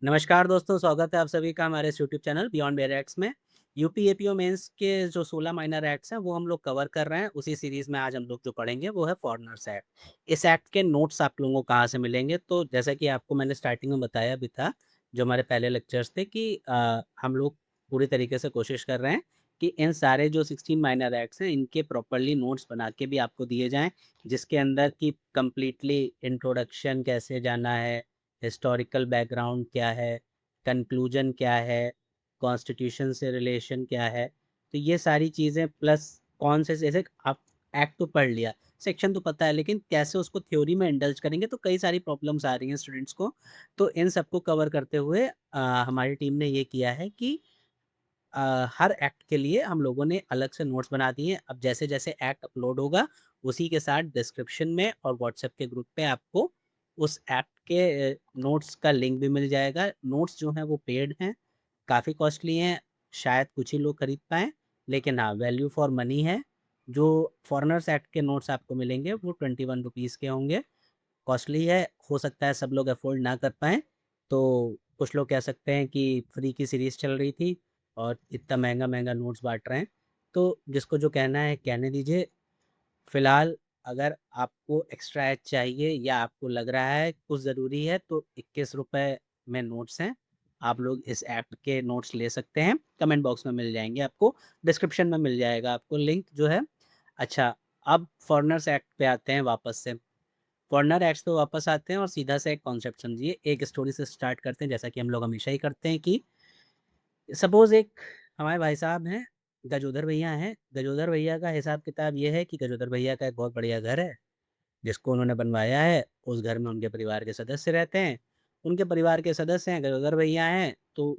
नमस्कार दोस्तों, स्वागत है आप सभी का हमारे इस YouTube channel beyond bear acts में। यूपी एपीओ मेंस के जो 16 माइनर एक्ट्स हैं वो हम लोग कवर कर रहे हैं। उसी सीरीज़ में आज हम लोग जो पढ़ेंगे वो है फॉरेनर्स एक्ट। इस एक्ट के नोट्स आप लोगों को कहाँ से मिलेंगे? तो जैसा कि आपको मैंने स्टार्टिंग में बताया भी था, जो हमारे पहले लेक्चर्स थे कि हम लोग पूरी तरीके से कोशिश कर रहे हैं कि इन सारे जो 16 माइनर एक्ट्स हैं इनके प्रॉपर्ली नोट्स बना के भी आपको दिए जाएँ, जिसके अंदर की कंप्लीटली इंट्रोडक्शन कैसे जाना है, हिस्टोरिकल बैकग्राउंड क्या है, कंक्लूजन क्या है, कॉन्स्टिट्यूशन से रिलेशन क्या है। तो ये सारी चीज़ें प्लस कौन से जैसे आप एक्ट तो पढ़ लिया, सेक्शन तो पता है लेकिन कैसे उसको थ्योरी में इंडल्ज करेंगे तो कई सारी प्रॉब्लम्स आ रही हैं स्टूडेंट्स को। तो इन सबको कवर करते हुए हमारी टीम ने ये किया है कि हर एक्ट के लिए हम लोगों ने अलग से नोट्स बना दिए हैं। अब जैसे-जैसे एक्ट अपलोड होगा, उसी के साथ डिस्क्रिप्शन में और व्हाट्सएप के ग्रुप पे आपको उस एक्ट के नोट्स का लिंक भी मिल जाएगा। नोट्स जो हैं वो पेड हैं, काफ़ी कॉस्टली हैं, शायद कुछ ही लोग खरीद पाएँ, लेकिन हाँ, वैल्यू फॉर मनी है। जो फॉरेनर्स एक्ट के नोट्स आपको मिलेंगे वो ₹21 के होंगे। कॉस्टली है, हो सकता है सब लोग अफ़ोर्ड ना कर पाएँ, तो कुछ लोग कह सकते हैं कि फ्री की सीरीज़ चल रही थी और इतना महँगा-महँगा नोट्स बाँट रहे हैं। तो जिसको जो कहना है कहने दीजिए। फ़िलहाल अगर आपको एक्स्ट्रा एज चाहिए या आपको लग रहा है कुछ ज़रूरी है तो ₹21 में नोट्स हैं। आप लोग इस ऐप के नोट्स ले सकते हैं, कमेंट बॉक्स में मिल जाएँगे आपको, डिस्क्रिप्शन में मिल जाएगा आपको लिंक जो है। अच्छा, अब फॉरेनर्स एक्ट पे आते हैं वापस से। फॉरेनर एक्ट्स पे वापस आते हैं और सीधा सा एक कॉन्सेप्ट समझिए, एक स्टोरी से स्टार्ट करते हैं जैसा कि हम लोग हमेशा ही करते हैं कि सपोज़ एक हमारे भाई साहब हैं, गजोदर भैया हैं। गजोदर भैया का हिसाब-किताब ये है कि गजोदर भैया का एक बहुत बढ़िया घर है, जिसको उन्होंने बनवाया है। उस घर में उनके परिवार के सदस्य रहते हैं। उनके परिवार के सदस्य हैं, गजोदर भैया हैं, तो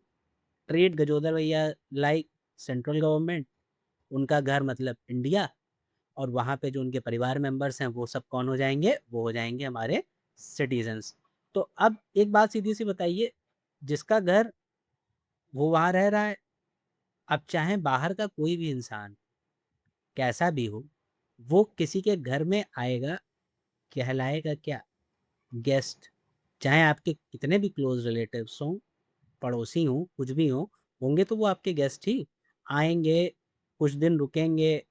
ट्रीट गजोदर भैया लाइक सेंट्रल गवर्नमेंट। उनका घर मतलब इंडिया और वहाँ पे जो उनके परिवार मेंबर्स हैं, वो सब कौन हो जाएँगे? वो हो जाएँगे हमारे सिटीज़न्स। तो अब एक बात सीधी-सी बताइए, जिसका घर वो वहाँ रह रहा है, अब चाहे बाहर का कोई भी इंसान कैसा भी हो, वो किसी के घर में आएगा, कहलाएगा क्या? गेस्ट। चाहे आपके कितने भी क्लोज़ रिलेटिव्स हों, पड़ोसी हों, कुछ भी हों, होंगे तो वो आपके गेस्ट ही। आएँगे, कुछ दिन रुकेंगे,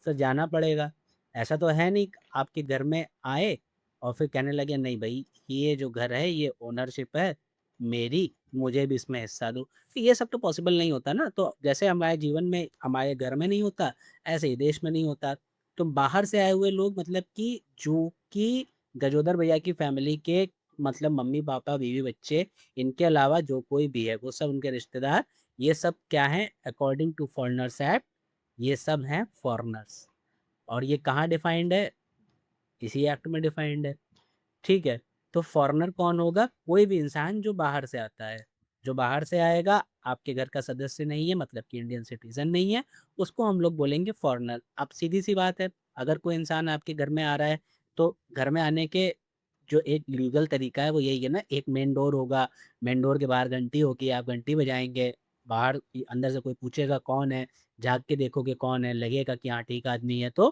फिर जाना पड़ेगा। ऐसा तो है नहीं आपके घर में आए और फिर कहने लगे नहीं भई, ये जो घर है ये ओनरशिप है मेरी, मुझे भी इसमें हिस्सा दो। तो ये सब तो पॉसिबल नहीं होता ना, तो जैसे हमारे जीवन में हमारे घर में नहीं होता, ऐसे ही देश में नहीं होता। तो बाहर से आए हुए लोग मतलब कि जो कि गजोदर भैया की फैमिली के मतलब मम्मी-पापा, बीवी-बच्चे इनके अलावा जो कोई भी है, वो सब उनके रिश्तेदार, ये सब क्या हैं अकॉर्डिंग टू फॉरेनर्स एक्ट, ये सब हैं फॉरेनर्स। और ये कहाँ डिफाइंड है? इसी एक्ट में डिफाइंड है। ठीक है, तो फॉरेनर कौन होगा? कोई भी इंसान जो बाहर से आता है। जो बाहर से आएगा, आपके घर का सदस्य नहीं है मतलब कि इंडियन सिटीज़न नहीं है, उसको हम लोग बोलेंगे फॉरेनर। अब सीधी-सी बात है, अगर कोई इंसान आपके घर में आ रहा है, तो घर में आने के जो एक लीगल तरीका है वो यही है ना, एक मेन डोर होगा, मेन डोर के बाहर घंटी होगी, आप घंटी बजाएँगे, बाहर अंदर से कोई पूछेगा कौन है? झाँक के देखोगे कौन है, लगेगा कि हाँ ठीक आदमी है तो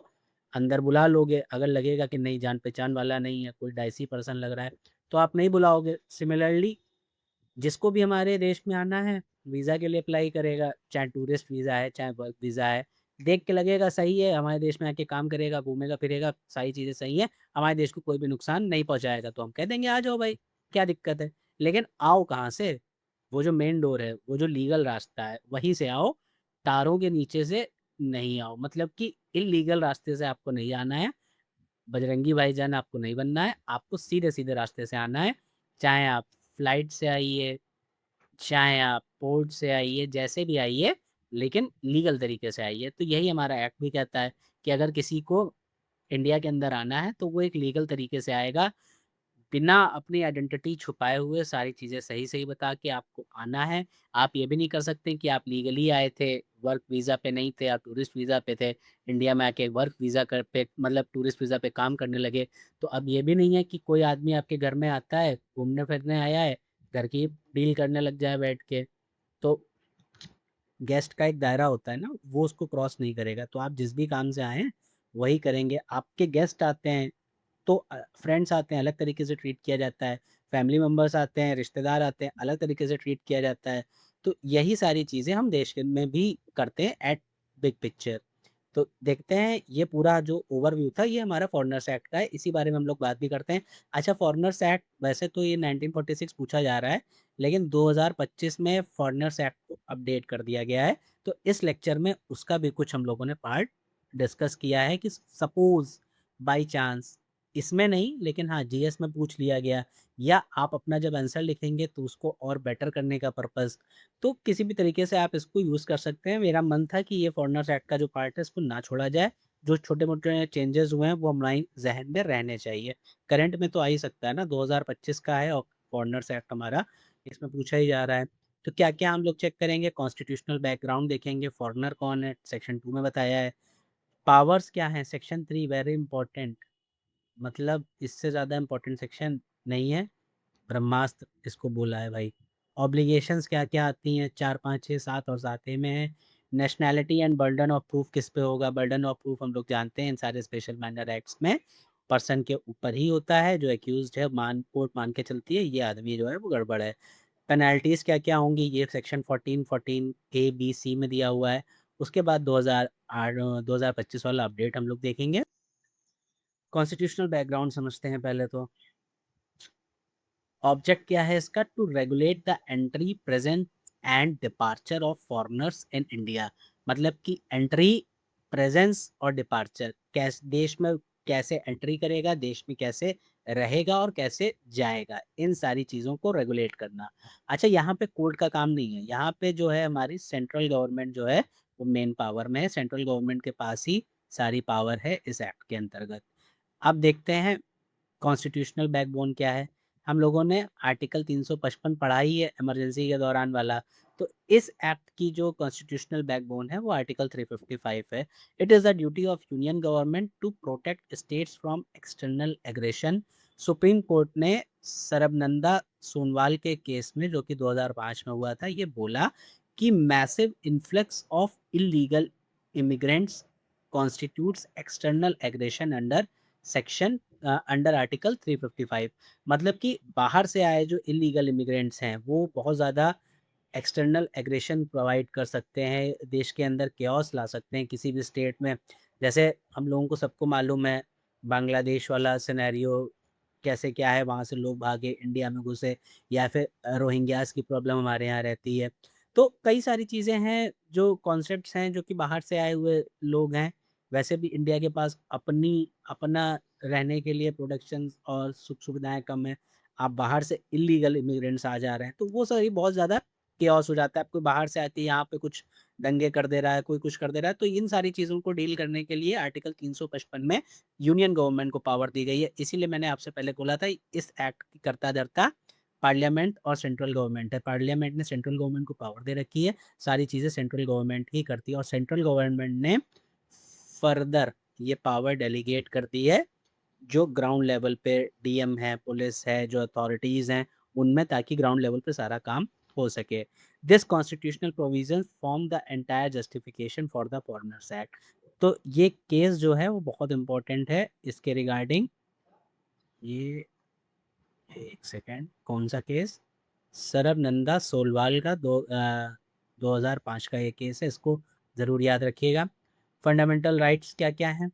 अंदर बुला लोगे, अगर लगेगा कि नहीं जान-पहचान वाला नहीं है, कोई डाइसी पर्सन लग रहा है, तो आप नहीं बुलाओगे। सिमिलरली जिसको भी हमारे देश में आना है, वीज़ा के लिए अप्लाई करेगा, चाहे टूरिस्ट वीज़ा है, चाहे वर्क वीज़ा है, देख के लगेगा सही है, हमारे देश में आके काम करेगा, घूमेगा-फिरेगा, सारी चीज़ें सही हैं, हमारे देश को कोई भी नुकसान नहीं पहुँचाएगा, तो हम कह देंगे आ जाओ भाई, क्या दिक्कत है? लेकिन आओ कहाँ से? वो जो मेन डोर है, वो जो लीगल रास्ता है, वहीं से आओ, तारों के नीचे से नहीं आओ। मतलब कि इल्लीगल रास्ते से आपको नहीं आना है, बजरंगी भाईजान आपको नहीं बनना है, आपको सीधे-सीधे रास्ते से आना है। चाहे आप फ्लाइट से आइए, चाहे आप पोर्ट से आइए, जैसे भी आइए, लेकिन लीगल तरीके से आइए। तो यही हमारा एक्ट भी कहता है कि अगर किसी को इंडिया के अंदर आना है, तो वो एक लीगल तरीके से आएगा। बिना अपनी आइडेंटिटी छुपाए हुए सारी चीज़ें सही-सही बता के आपको आना है। आप ये भी नहीं कर सकते कि आप लीगली आए थे, वर्क वीज़ा पे नहीं थे, आप टूरिस्ट वीज़ा पे थे, इंडिया में आके वर्क वीज़ा कर पे मतलब टूरिस्ट वीज़ा पे काम करने लगे। तो अब ये भी नहीं है कि कोई आदमी आपके घर में आता है, घूमने-फिरने आया है, घर की डील करने लग जाए बैठ के। तो गेस्ट का एक दायरा होता है ना, वो उसको क्रॉस नहीं करेगा। तो आप जिस भी काम से आए हैं, वही करेंगे। आपके गेस्ट आते हैं तो फ्रेंड्स आते हैं, अलग तरीके से ट्रीट किया जाता है। फैमिली मेंबर्स आते हैं, रिश्तेदार आते हैं, अलग तरीके से ट्रीट किया जाता है। तो यही सारी चीज़ें हम देश के में भी करते हैं एट बिग पिक्चर। तो देखते हैं ये पूरा जो ओवरव्यू था ये हमारा फ़ॉरेनर्स एक्ट का है, इसी बारे में हम लोग बात भी करते हैं। अच्छा फ़ॉरेनर्स एक्ट वैसे तो ये 1946 पूछा जा रहा है, लेकिन 2025 में फ़ॉरेनर्स एक्ट को अपडेट कर दिया गया है। तो इस लेक्चर में उसका भी कुछ हम लोगों ने पार्ट डिस्कस किया है कि सपोज़ बाय चांस इसमें नहीं लेकिन हाँ, जीएस में पूछ लिया गया या आप अपना जब आंसर लिखेंगे तो उसको और बेटर करने का पर्पज़ तो किसी भी तरीके से आप इसको यूज़ कर सकते हैं। मेरा मन था कि ये फ़ॉरेनर्स एक्ट का जो पार्ट है इसको ना छोड़ा जाए। जो छोटे-मोटे चेंजेज़ हुए हैं वो हमारी ज़हन में रहने चाहिए। करंट में तो आ ही सकता है ना 2025 का है और फ़ॉरेनर्स एक्ट हमारा इसमें पूछा ही जा रहा है। तो क्या-क्या हम लोग चेक करेंगे कॉन्स्टिट्यूशनल बैकग्राउंड देखेंगे, फ़ॉरेनर कौन है सेक्शन 2 में बताया है। पावर्स क्या हैं सेक्शन 3 वेरी इंपॉर्टेंट मतलब इससे ज़्यादा इम्पोर्टेंट सेक्शन नहीं है। ब्रह्मास्त्र इसको बोला है भाई। ऑब्लिगेशंस क्या-क्या आती हैं 4, 5, 6, 7 और 7 ए में है। Nationality and burden of proof किस पे होगा? बर्डन ऑफ प्रूफ हम लोग जानते हैं इन सारे स्पेशल माइनर एक्ट्स में पर्सन के ऊपर ही होता है, जो एक्यूज़्ड है कोर्ट मान के चलती है, ये आदमी जो है वो गड़बड़ है। पेनल्टीज़ क्या-क्या होंगी? ये सेक्शन 14, 14 ए, बी, सी में दिया हुआ है। उसके बाद 2025 वाला अपडेट हम लोग देखेंगे। कॉन्स्टिट्यूशनल बैकग्राउंड समझते हैं पहले तो। ऑब्जेक्ट क्या है इसका to regulate the entry present and departure of foreigners in India मतलब कि एंट्री प्रेजेंस और डिपार्चर कैस देश में कैसे एंट्री करेगा देश में कैसे रहेगा और कैसे जाएगा इन सारी चीज़ों को रेगुलेट करना अच्छा यहाँ पे कोर्ट का काम नहीं है यहाँ पे जो है हमारी सेंट्रल गवर्नमेंट जो है वो मेन पावर में है सेंट्रल गवर्नमेंट के पास ही सारी पावर है इस एक्ट के अंतर्गत अब देखते हैं कॉन्स्टिट्यूशनल बैकबोन क्या है? हम लोगों ने आर्टिकल 355 पढ़ा ही है इमरजेंसी के दौरान वाला। तो इस एक्ट की जो कॉन्स्टिट्यूशनल बैकबोन है वो आर्टिकल 355 है। It is the duty of union government to protect states from external aggression. Supreme Court ने सरबनंदा सोनवाल के केस में जो कि 2005 में हुआ था ये बोला कि massive influx of illegal immigrants constitutes external aggression under section under article 355 मतलब कि बाहर से आए जो इलीगल इमिग्रेंट्स हैं वो बहुत ज़्यादा एक्सटर्नल एग्रेशन प्रोवाइड कर सकते हैं, देश के अंदर केओस ला सकते हैं किसी भी स्टेट में। जैसे हम लोगों को सबको मालूम है बांग्लादेश वाला सिनेरियो कैसे क्या है, वहाँ से लोग भागे इंडिया में घुसे या फिर रोहिंग्यास की प्रॉब्लम हमारे यहाँ रहती है। तो कई सारी चीज़ें हैं जो कॉन्सेप्ट्स हैं जो कि बाहर से आए हुए लोग हैं। वैसे भी इंडिया के पास अपना रहने के लिए प्रोडक्शन और सुख-सुविधाएँ कम हैं। आप बाहर से इल्लीगल इमिग्रेंट्स आ जा रहे हैं, तो वो सही बहुत ज़्यादा केओस हो जाता है। अब कोई बाहर से आके यहाँ पे कुछ दंगे कर दे रहा है, कोई कुछ कर दे रहा है, तो इन सारी चीज़ों को डील करने के लिए आर्टिकल 355 में यूनियन गवर्नमेंट को पावर दी गई है। इसीलिए मैंने आपसे पहले बोला था इस एक्ट की कर्ता-धर्ता पार्लियामेंट और सेंट्रल गवर्नमेंट है। पार्लियामेंट ने सेंट्रल गवर्नमेंट को पावर दे रखी है, सारी चीज़ें सेंट्रल गवर्नमेंट ही करती है और सेंट्रल गवर्नमेंट ने फर्दर ये पावर डेलीगेट कर दी है जो ग्राउंड लेवल पे डीएम है, पुलिस है, जो अथॉरिटीज़ हैं, उनमें ताकि ग्राउंड लेवल पे सारा काम हो सके। This constitutional provisions form the entire justification for the foreigners act. तो ये केस जो है वो बहुत इम्पोर्टेंट है इसके रिगार्डिंग ये एक सेकंड कौन-सा केस? सरबनंदा सोलवाल का 2005 का ये केस है, इसको ज़रूर याद रखिएगा। फंडामेंटल राइट्स क्या-क्या हैं?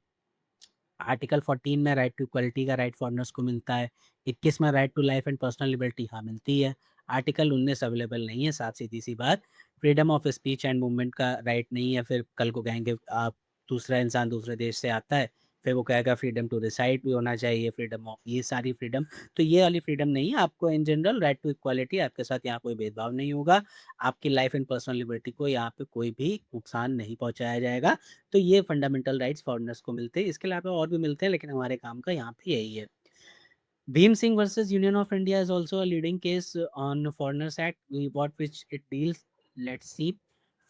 आर्टिकल 14 में राइट टू इक्वालिटी का राइट फॉरेनर्स को मिलता है। 21 में right to life and personal liberty हाँ मिलती है। आर्टिकल 19 अवेलेबल नहीं है, साफ सीधी-सी बात। Freedom of speech and movement का राइट नहीं है, फिर कल को कहेंगे आप दूसरा इंसान दूसरे देश से आता है, फिर वो कहेगा फ्रीडम टू रिसाइड भी होना चाहिए, फ्रीडम ऑफ ये सारी फ्रीडम, तो ये वाली फ्रीडम नहीं है। आपको in general right to equality आपके साथ यहाँ कोई भेदभाव नहीं होगा। आपकी लाइफ एंड पर्सनल लिबर्टी को यहाँ पे कोई भी नुकसान नहीं पहुँचाया जाएगा। तो ये फंडामेंटल राइट्स फॉरेनर्स को मिलते हैं। इसके अलावा और भी मिलते हैं लेकिन हमारे काम का यहाँ पे यही है। Bhim Singh versus Union of India is also a leading case on Foreigners Act, what which it deals. Let's see.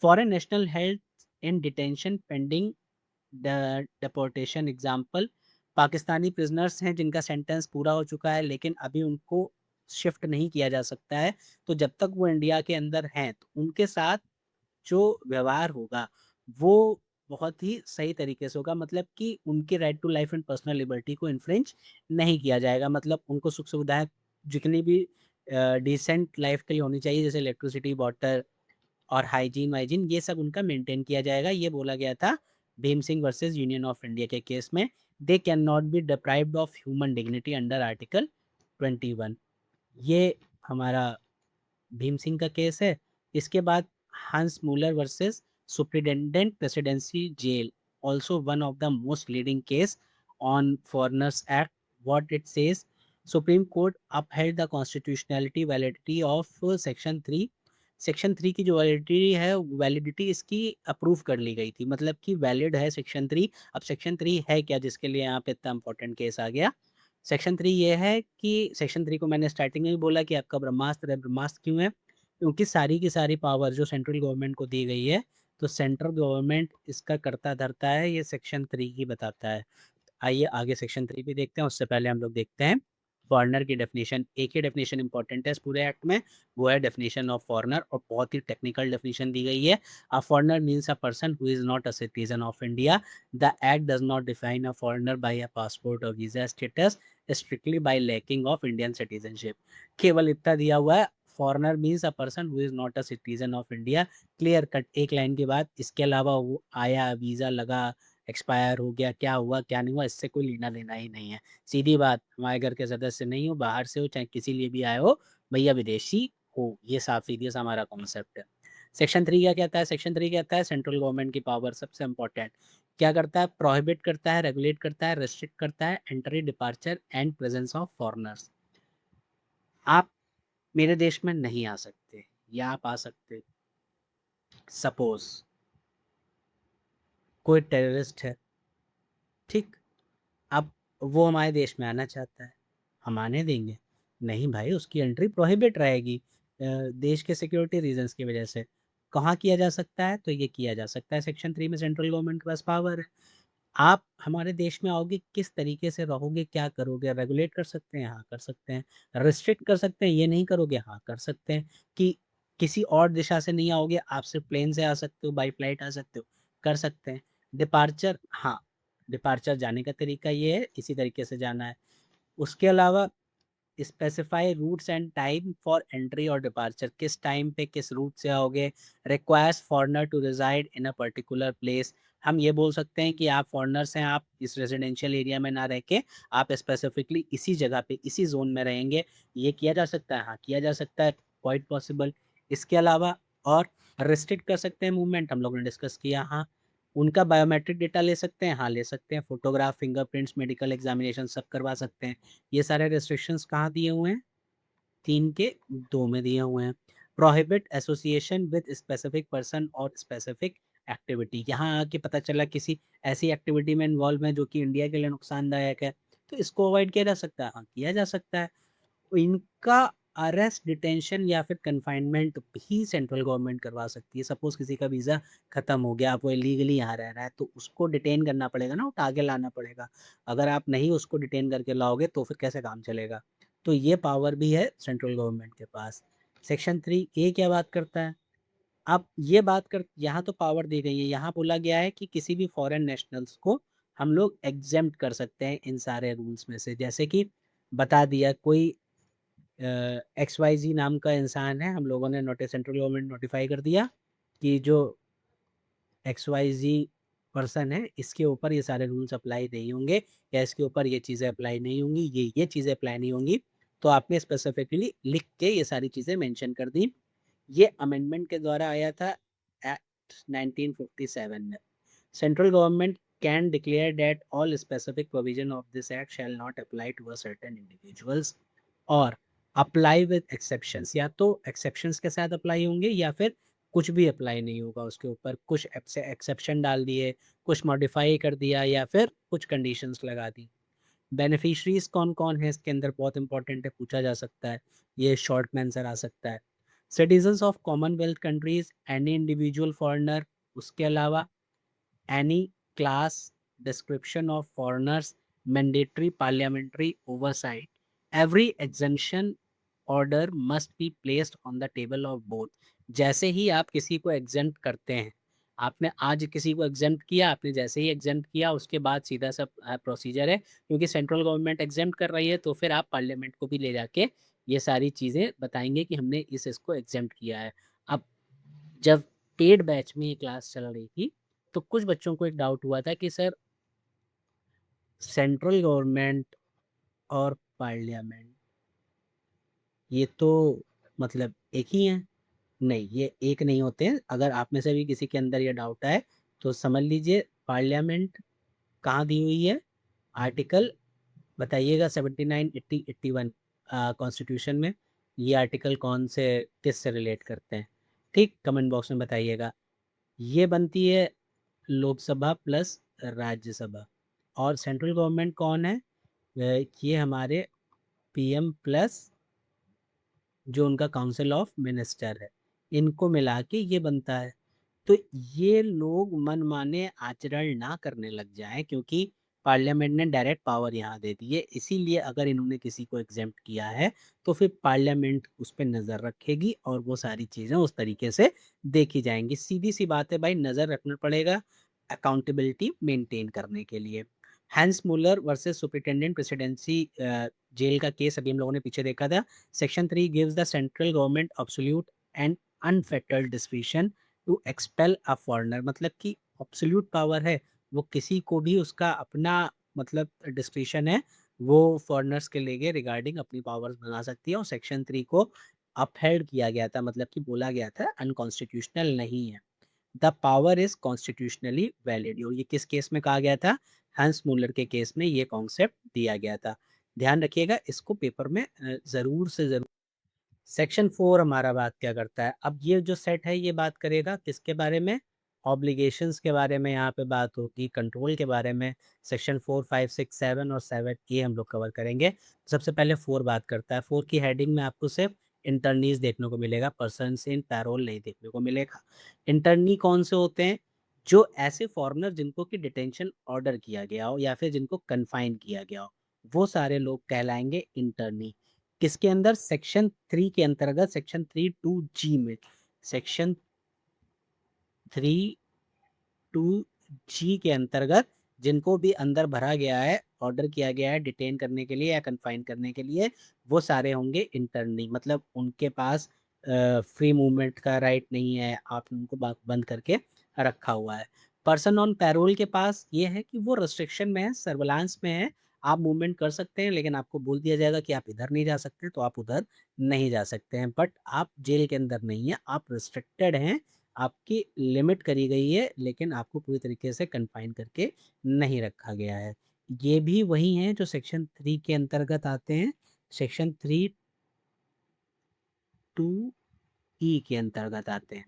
Foreign national held in detention pending the deportation example. Pakistani prisoners हैं जिनका सेंटेंस पूरा हो चुका है लेकिन अभी उनको shift नहीं किया जा सकता है। तो जब तक वो इंडिया के अंदर हैं तो उनके साथ जो व्यवहार होगा वो बहुत ही सही तरीके से होगा मतलब कि उनके right to life and personal liberty को इन्फ्रिंज नहीं किया जाएगा मतलब उनको सुख सुविधाएँ जितनी भी डिसेंट लाइफ के लिए होनी चाहिए, जैसे इलेक्ट्रिसिटी, वाटर और हाइजीन-वाइजीन, ये सब उनका मेंटेन किया जाएगा। ये बोला गया था Bhim Singh versus union of India के केस में। They can not be deprived of human dignity under article 21। ये हमारा भीम सिंह का केस है। इसके बाद Hans Muller versus superintendent presidency jail, also one of the most leading case on foreigners act. What it says, supreme court upheld the constitutionality validity of section 3। Section 3 की जो validity इसकी approve कर ली गई थी, मतलब कि वैलिड है section 3। अब सेक्शन 3 है क्या, जिसके लिए यहाँ पे इतना इंपॉर्टेंट केस आ गया। सेक्शन 3 ये है कि सेक्शन 3 को मैंने स्टार्टिंग में भी बोला कि आपका ब्रह्मास्त्र है। ब्रह्मास्त्र क्यों है? क्योंकि सारी की सारी पावर जो सेंट्रल गवर्नमेंट को दी गई है, तो सेंट्रल गवर्नमेंट इसका कर्ता-धर्ता है, ये सेक्शन 3 ही बताता है। आइए आगे सेक्शन 3 भी देखते हैं, उससे पहले हम लोग देखते हैं फॉरेनर की डेफिनेशन। एक ही डेफिनेशन इंपॉर्टेंट है इस पूरे एक्ट में, वो है डेफिनेशन ऑफ फॉरेनर, और बहुत ही टेक्निकल डेफिनेशन दी गई है। A foreigner means a person who is not a citizen of India. The act does not define a foreigner by a passport or visa status, strictly by lacking of Indian citizenship. केवल इतना दिया हुआ है, foreigner means a person who is not a citizen of India. Clear cut एक line के बाद। इसके अलावा वो आया, वीज़ा लगा, एक्सपायर हो गया, क्या हुआ, क्या नहीं हुआ, इससे कोई लेना-देना ही नहीं है। सीधी बात, हमारे घर के सदस्य नहीं हो, बाहर से हो, चाहे किसी लिए भी आए हो, भैया विदेशी हो, ये साफ-सीधी-सा हमारा कॉन्सेप्ट है। सेक्शन 3 क्या कहता है? सेक्शन 3 कहता है सेंट्रल गवर्नमेंट की पावर सबसे इम्पोर्टेंट, क्या करता है? प्रोहिबिट करता है, रेगुलेट करता है, रेस्ट्रिक्ट करता है entry, departure and presence of foreigners. आप मेरे देश में नहीं आ सकते, या आप आ सकते। सपोज़ कोई टेररिस्ट है, ठीक? अब वो हमारे देश में आना चाहता है, हम आने देंगे? नहीं भाई, उसकी एंट्री प्रोहिबिट रहेगी देश के सिक्योरिटी रीज़न्स की वजह से। कहाँ किया जा सकता है? तो ये किया जा सकता है सेक्शन 3 में, सेंट्रल गवर्नमेंट के पास पावर है। आप हमारे देश में आओगे, किस तरीके से रहोगे, क्या करोगे? रेगुलेट कर सकते हैं? हाँ, कर सकते हैं। रिस्ट्रिक्ट कर सकते हैं, ये नहीं करोगे? हाँ, कर सकते हैं। कि किसी और दिशा से नहीं आओगे, आप सिर्फ़ प्लेन से आ सकते हो, बाय फ्लाइट आ सकते हो, कर सकते हैं। डिपार्चर, हाँ, डिपार्चर जाने का तरीका ये है, इसी तरीके से जाना है। उसके अलावा specify routes and time for entry और डिपार्चर, किस टाइम पे किस रूट से आओगे। Requires foreigner to reside in a particular place, हम ये बोल सकते हैं कि आप फॉरेनर्स हैं, आप इस रेजिडेंशियल एरिया में ना रह के आप स्पेसिफिकली इसी जगह पे इसी जोन में रहेंगे। ये किया जा सकता है? हाँ, किया जा सकता है, क्वाइट पॉसिबल। इसके अलावा और रिस्ट्रिक्ट कर सकते हैं मूवमेंट, हम लोगों ने डिस्कस किया। हाँ, उनका बायोमेट्रिक डेटा ले सकते हैं? हाँ, ले सकते हैं। फोटोग्राफ, फिंगरप्रिंट्स, मेडिकल एग्जामिनेशन सब करवा सकते हैं। ये सारे रिस्ट्रिक्शंस कहाँ दिए हुए हैं? 3 के 2 में दिए हुए हैं। Prohibit association with specific person और स्पेसिफिक एक्टिविटी, यहाँ आके पता चला किसी ऐसी एक्टिविटी में इन्वॉल्व है जो कि इंडिया के लिए नुकसानदायक है, तो इसको अवॉइड किया जा सकता है? हाँ, किया जा सकता है। इनका अरेस्ट, डिटेंशन या फिर कन्फाइनमेंट भी सेंट्रल गवर्नमेंट करवा सकती है। सपोज़ किसी का वीज़ा ख़त्म हो गया, अब वो इलीगली यहाँ रह रहा है, तो उसको डिटेन करना पड़ेगा ना, उठा के लाना पड़ेगा। अगर आप नहीं उसको डिटेन करके लाओगे, तो फिर कैसे काम चलेगा? तो ये पावर भी है सेंट्रल गवर्नमेंट के पास। सेक्शन 3 ए क्या बात करता है? अब ये बात कर, यहाँ तो पावर दी गई है, यहाँ बोला गया है कि किसी भी फॉरेन नेशनल्स को हम लोग एग्ज़ेम्प्ट कर सकते हैं इन सारे रूल्स में से। जैसे कि बता दिया, कोई XYZ नाम का इंसान है, हम लोगों ने सेंट्रल गवर्नमेंट नोटिफ़ाई कर दिया कि जो XYZ पर्सन है, इसके ऊपर ये सारे रूल्स अप्लाई नहीं होंगे, या इसके ऊपर ये चीज़ें अप्लाई नहीं होंगी, ये चीज़ें अप्लाई नहीं होंगी। तो आपने स्पेसिफिकली लिख के ये सारी चीज़ें मेंशन कर दी। ये अमेंडमेंट के द्वारा आया था एक्ट 1957 में। Central government can declare that all specific provision of this act shall not apply to a certain individuals, और अप्लाई विद एक्सेप्शंस, या तो एक्सेप्शंस के साथ अप्लाई होंगे या फिर कुछ भी अप्लाई नहीं होगा उसके ऊपर। कुछ एक्सेप्शन डाल दिए, कुछ मॉडिफाई कर दिया, या फिर कुछ कंडीशंस लगा दी। बेनिफिशरीज कौन-कौन है इसके अंदर, बहुत इंपॉर्टेंट है, पूछा जा सकता है, ये शॉर्ट में आंसर आ सकता है। Citizens of Commonwealth countries, any individual foreigner, उसके अलावा any class, description of foreigners, mandatory parliamentary oversight, every exemption order must be placed on the table of both। जैसे ही आप किसी को एग्जेम्प्ट करते हैं, आपने आज किसी को एग्जेम्प्ट किया, आपने जैसे ही एग्जेम्प्ट किया उसके बाद सीधा सा प्रोसीजर है, क्योंकि सेंट्रल गवर्नमेंट एग्जेम्प्ट कर रही है, तो फिर आप पार्लियामेंट को भी ले जाके ये सारी चीज़ें बताएँगे कि हमने इसको एग्ज़ेम्प्ट किया है। अब जब पेड बैच में ये क्लास चल रही थी, तो कुछ बच्चों को एक डाउट हुआ था कि सर सेंट्रल गवर्नमेंट और पार्लियामेंट ये तो मतलब एक ही हैं। नहीं, ये एक नहीं होते हैं। अगर आप में से भी किसी के अंदर ये डाउट आए, तो समझ लीजिए पार्लियामेंट कहाँ दी हुई है? आर्टिकल बताइएगा 79, 80, 81 कॉन्स्टिट्यूशन में ये आर्टिकल कौन से किससे रिलेट करते हैं? ठीक, कमेंट बॉक्स में बताइएगा। ये बनती है लोकसभा प्लस राज्यसभा। और सेंट्रल गवर्नमेंट कौन है? ये हमारे पीएम प्लस जो उनका काउंसिल ऑफ मिनिस्टर है, इनको मिला के ये बनता है। तो ये लोग मनमाने आचरण ना करने लग जाएँ, क्योंकि पार्लियामेंट ने डायरेक्ट पावर यहाँ दे दी है। इसीलिए अगर इन्होंने किसी को एग्ज़ेम्प्ट किया है, तो फिर पार्लियामेंट उस पे नज़र रखेगी और वो सारी चीज़ें उस तरीके से देखी जाएँगी। सीधी-सी बात है भाई, नज़र रखना पड़ेगा अकाउंटेबिलिटी मेंटेन करने के लिए। Hans Muller versus superintendent presidency jail का केस अभी हम लोगों ने पीछे देखा था। Section 3 gives the central government absolute and unfettered discretion to expel a foreigner. मतलब कि एब्सोल्यूट पावर है, वो किसी को भी उसका अपना मतलब डिस्क्रिशन है, वो फॉरेनर्स के लिए रिगार्डिंग अपनी पावर्स बना सकती है। और सेक्शन 3 को अपहेल्ड किया गया था, मतलब कि बोला गया था अनकॉन्स्टिट्यूशनल नहीं है। The power is constitutionally valid. ये किस केस में कहा गया था? हंस मुलर के केस में ये कॉन्सेप्ट दिया गया था। ध्यान रखिएगा, इसको पेपर में ज़रूर से ज़रूर। सेक्शन 4 हमारा बात क्या करता है? अब ये जो सेट है ये बात करेगा किसके बारे में? ऑब्लिगेशंस के बारे में यहाँ पे बात होगी, कंट्रोल के बारे में। सेक्शन 4, 5, 6, 7 और 7 ये हम लोग कवर करेंगे। सबसे पहले 4 बात करता है। 4 की हेडिंग में आपको सिर्फ इंटर्नीज़ देखने को मिलेगा, पर्सन्स इन पैरोल नहीं देखने को मिलेगा। इंटर्नी कौन से होते हैं? जो ऐसे फॉरेनर जिनको कि डिटेंशन ऑर्डर किया गया हो या फिर जिनको कन्फाइन किया गया हो, वो सारे लोग कहलाएँगे इंटर्नी। किसके अंदर? सेक्शन 3 के अंतर्गत, सेक्शन 3 टू जी में। सेक्शन 3 टू जी के अंतर्गत जिनको भी अंदर भरा गया है, ऑर्डर किया गया है डिटेन करने के लिए या कन्फाइन करने के लिए, वो सारे होंगे इंटर्नी। मतलब उनके पास फ्री मूवमेंट का राइट नहीं है, आपने उनको बंद करके रखा हुआ है। पर्सन ऑन पैरोल के पास ये है कि वो रिस्ट्रिक्शन में है, सर्विलांस में है। आप मूवमेंट कर सकते हैं, लेकिन आपको बोल दिया जाएगा कि आप इधर नहीं जा सकते, तो आप उधर नहीं जा सकते हैं। बट आप जेल के अंदर नहीं हैं, आप रिस्ट्रिक्टेड हैं, आपकी लिमिट करी गई है, लेकिन आपको पूरी तरीके से कन्फाइन करके नहीं रखा गया है। ये भी वही हैं जो सेक्शन 3 के अंतर्गत आते हैं। सेक्शन 3 टू ई के अंतर्गत आते हैं।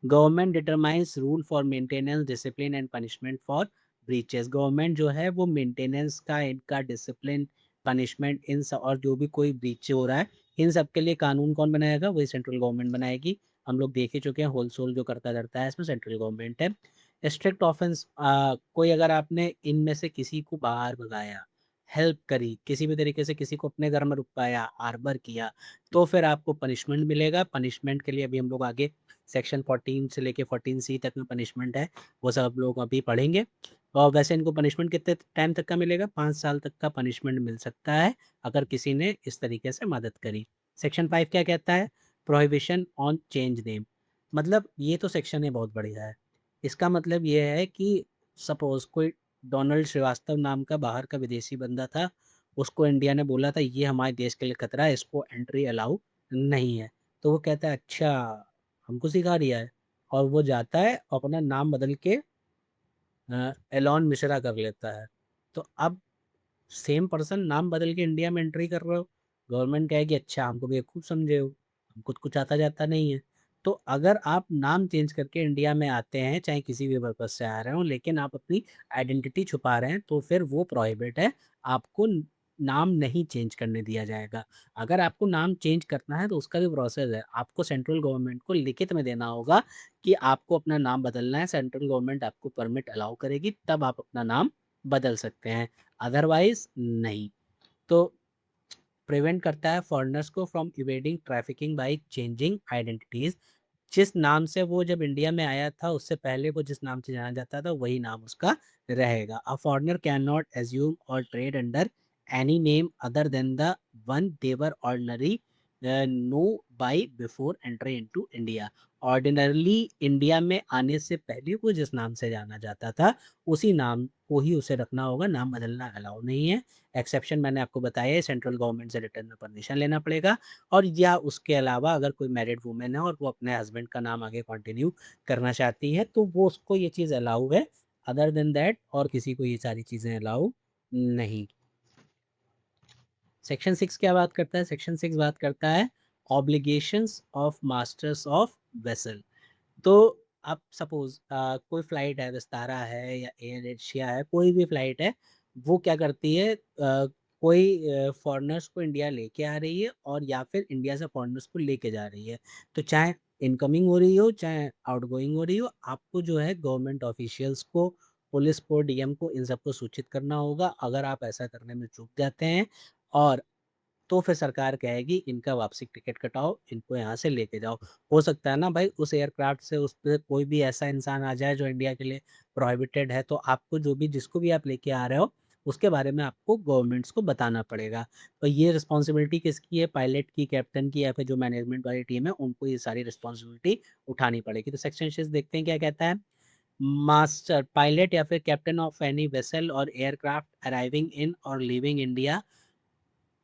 Government determines rule for maintenance, discipline and punishment for breaches. Government जो है वो मेंटेनेंस का, इनका डिसिप्लिन, पनिशमेंट, इन सब और जो भी कोई ब्रीच हो रहा है, इन सब के लिए कानून कौन बनाएगा? वही सेंट्रल गवर्नमेंट बनाएगी। हम लोग देख ही चुके हैं, होल सोल जो करता धरता है इसमें सेंट्रल गवर्नमेंट है। स्ट्रिक्ट ऑफेंस, कोई अगर आपने इनमें से किसी को बाहर भगाया, हेल्प करी, किसी भी तरीके से किसी को अपने घर में रुकवाया, आर्बर किया, तो फिर आपको पनिशमेंट मिलेगा। पनिशमेंट के लिए अभी हम लोग आगे सेक्शन 14 से लेके 14C तक में पनिशमेंट है, वो सब लोग अभी पढ़ेंगे। और वैसे इनको पनिशमेंट कितने टाइम तक का मिलेगा? 5 साल तक का पनिशमेंट मिल सकता है, अगर किसी ने इस तरीके से मदद करी। सेक्शन 5 क्या कहता है? Prohibition on change name. मतलब ये तो सेक्शन है बहुत बढ़िया है। इसका मतलब ये है कि सपोज़ कोई डोनाल्ड श्रीवास्तव नाम का बाहर का विदेशी बंदा था, उसको इंडिया ने बोला था ये हमारे देश के लिए खतरा है, इसको एंट्री अलाउ नहीं है। तो वो कहता है अच्छा, हमको सिखा रिया है, और वो जाता है अपना नाम बदल के एलॉन मिश्रा कर लेता है। तो अब सेम पर्सन नाम बदल के इंडिया में एंट्री कर रहे हो, गवर्नमेंट कहेगी अच्छा हमको बेवकूफ़ समझे हो, हमको तो कुछ आता जाता नहीं है। तो अगर आप नाम चेंज करके इंडिया में आते हैं, चाहे किसी भी पर्पज़ से आ रहे हो, लेकिन आप अपनी आइडेंटिटी छुपा रहे हैं, तो फिर वो प्रोहिबिट है, आपको नाम नहीं चेंज करने दिया जाएगा। अगर आपको नाम चेंज करना है तो उसका भी प्रोसेस है, आपको सेंट्रल गवर्नमेंट को लिखित में देना होगा कि आपको अपना नाम बदलना है, सेंट्रल गवर्नमेंट आपको परमिट अलाउ करेगी, तब आप अपना नाम बदल सकते हैं, अदरवाइज़ नहीं। तो प्रिवेंट करता है फॉरेनर्स को from evading trafficking by changing identities. जिस नाम से वो जब इंडिया में आया था, उससे पहले वो जिस नाम से जाना जाता था, वही नाम उसका रहेगा। A foreigner can not assume or trade under any name other than the one they were ordinary known by before entry into India. Ordinarily India में आने से पहले को जिस नाम से जाना जाता था, उसी नाम को ही उसे रखना होगा, नाम बदलना अलाउ नहीं है। एक्सेप्शन मैंने आपको बताया है, सेंट्रल गवर्नमेंट से रिटर्न में परमिशन लेना पड़ेगा, और या उसके अलावा अगर कोई मैरिड वुमेन है और वो अपने हस्बैंड का नाम आगे कंटिन्यू करना चाहती है, तो वो उसको ये चीज़ अलाउ है। अदर देन दैट और किसी को ये सारी चीज़ें अलाउ नहीं। सेक्शन 6 क्या बात करता है? सेक्शन 6 बात करता है obligations of masters of vessel. तो अब सपोज़ कोई फ़्लाइट है, विस्तारा है या एयर एशिया है, कोई भी फ़्लाइट है, वो क्या करती है, कोई फ़ॉरेनर्स को इंडिया लेके आ रही है और या फिर इंडिया से फ़ॉरेनर्स को लेके जा रही है। तो चाहे इनकमिंग हो रही हो, चाहे आउटगोइंग हो रही हो, आपको जो है गवर्नमेंट ऑफ़िशियल्स को, पुलिस को, डीएम को, इन सबको सूचित करना होगा। अगर आप ऐसा करने में चूक जाते हैं और तो फिर सरकार कहेगी इनका वापसी टिकट कटाओ, इनको यहाँ से लेके जाओ। हो सकता है ना भाई उस एयरक्राफ्ट से उस पे कोई भी ऐसा इंसान आ जाए जो इंडिया के लिए प्रोहिबिटेड है, तो आपको जो भी जिसको भी आप लेके आ रहे हो, उसके बारे में आपको गवर्नमेंट्स को बताना पड़ेगा। तो ये रिस्पॉन्सिबिलिटी किसकी है? पायलट की, कैप्टन की, या फिर जो मैनेजमेंट वाली टीम है, उनको ये सारी रिस्पॉन्सिबिलिटी उठानी पड़ेगी। तो सेक्शन 6 देखते हैं क्या कहता है। मास्टर पायलट या फिर कैप्टन ऑफ एनी वेसल और एयरक्राफ्ट अराइविंग इन और leaving India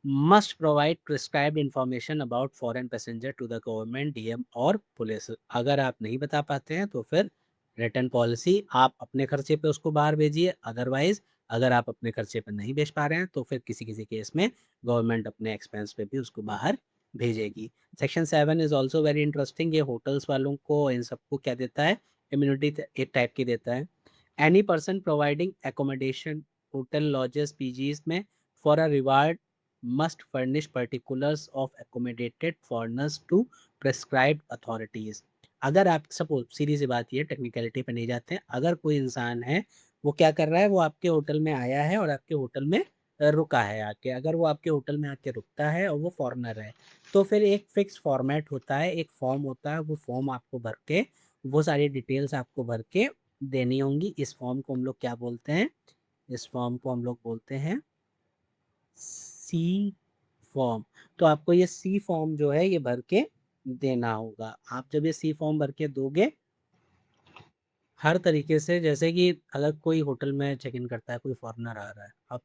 must provide prescribed information about foreign passenger to the government, DM और पुलिस। अगर आप नहीं बता पाते हैं तो फिर रिटर्न पॉलिसी आप अपने खर्चे पे उसको बाहर भेजिए। अदरवाइज अगर आप अपने खर्चे पे नहीं भेज पा रहे हैं तो फिर किसी किसी केस में गवर्नमेंट अपने एक्सपेंस पे भी उसको बाहर भेजेगी। Section 7 is also very interesting. ये होटल्स वालों को, इन सबको क्या देता है, इम्यूनिटी एक टाइप की देता है। Any person providing accommodation, hotel, lodges, PGs में for a reward must furnish particulars of accommodated foreigners to prescribed authorities। अगर आप सपोज, सीधी सी बात ये, टेक्निकलिटी पे नहीं जाते हैं, अगर कोई इंसान है वो क्या कर रहा है, वो आपके होटल में आया है और आपके होटल में रुका है आके, अगर वो आपके होटल में आके रुकता है और वो फॉरेनर है, तो फिर एक फिक्स फॉर्मेट होता है, एक फॉर्म होता है, वो फॉर्म आपको भर के, वो सारी डिटेल्स आपको भर के देनी होंगी। इस फॉर्म को हम लोग क्या बोलते हैं? इस फॉर्म को हम लोग बोलते हैं सी फॉर्म। तो आपको ये सी फॉर्म जो है ये भर के देना होगा। आप जब ये सी फॉर्म भर के दोगे, हर तरीके से, जैसे कि अगर कोई होटल में चेक इन करता है, कोई फॉरेनर आ रहा है, अब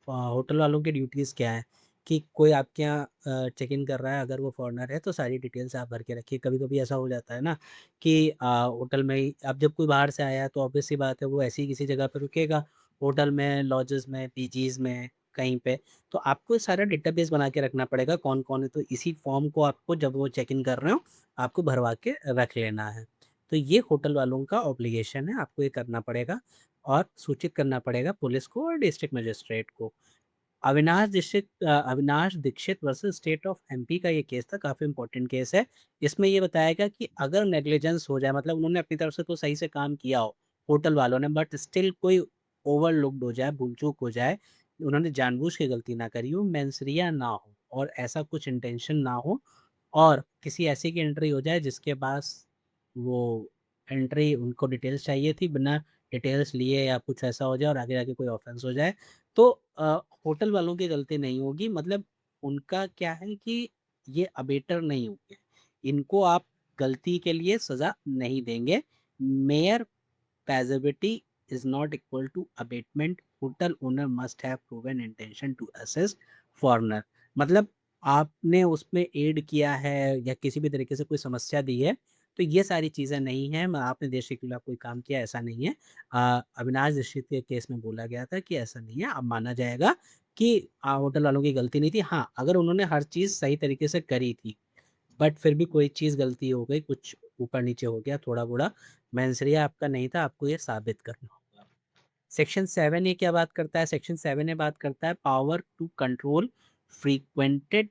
होटल वालों की ड्यूटीज़ क्या है कि कोई आपके यहाँ चेक इन कर रहा है, अगर वो फॉरेनर है तो सारी डिटेल्स आप भर के रखिए। कभी-कभी ऐसा हो जाता है ना कि होटल में ही, अब जब कोई बाहर से आया है तो ऑब्वियस सी बात है वो ऐसी ही किसी जगह पे रुकेगा, होटल में, लॉजेस में, पीजीज़ में, कहीं पे। तो आपको सारा डेटाबेस बना के रखना पड़ेगा कौन-कौन है, तो इसी फॉर्म को आपको जब वो चेक इन कर रहे हो, आपको भरवा के रख लेना है। तो ये होटल वालों का ऑब्लिगेशन है, आपको ये करना पड़ेगा और सूचित करना पड़ेगा पुलिस को और डिस्ट्रिक्ट मजिस्ट्रेट को। Avinash Dixit versus state of MP का ये केस था, काफ़ी इंपॉर्टेंट केस है। इसमें ये बताया गया कि अगर नेग्लिजेंस हो जाए, मतलब उन्होंने अपनी तरफ से तो सही से काम किया हो, होटल वालों ने, बट स्टिल कोई ओवरलुक्ड हो जाए, भूल-चूक हो जाए, उन्होंने जानबूझ के गलती ना करी हो, मेंसरिया ना हो और ऐसा कुछ इंटेंशन ना हो, और किसी ऐसे की एंट्री हो जाए जिसके पास वो एंट्री, उनको डिटेल्स चाहिए थी, बिना डिटेल्स लिए या कुछ ऐसा हो जाए और आगे जाके कोई ऑफेंस हो जाए, तो होटल वालों की गलती नहीं होगी। मतलब उनका क्या है कि ये अबेटर नहीं होंगे, इनको आप गलती के लिए सज़ा नहीं देंगे। Mere passivity is not equal to abetment, hotel owner must have proven intention to assist foreigner. मतलब आपने उसमें एड किया है या किसी भी तरीके से कोई समस्या दी है, तो ये सारी चीज़ें नहीं हैं, आपने देश के खिलाफ कोई काम किया, ऐसा नहीं है। अविनाश दीक्षित के केस में बोला गया था कि ऐसा नहीं है, अब माना जाएगा कि होटल वालों की गलती नहीं थी। हाँ, अगर उन्होंने हर चीज़ सही तरीके से करी थी, बट फिर भी कोई चीज़ गलती हो गई, कुछ ऊपर-नीचे हो गया थोड़ा-मोड़ा, मेंसरिया आपका नहीं था, आपको ये साबित करना होगा। सेक्शन 7 ये क्या बात करता है? सेक्शन 7 ये बात करता है power to control frequented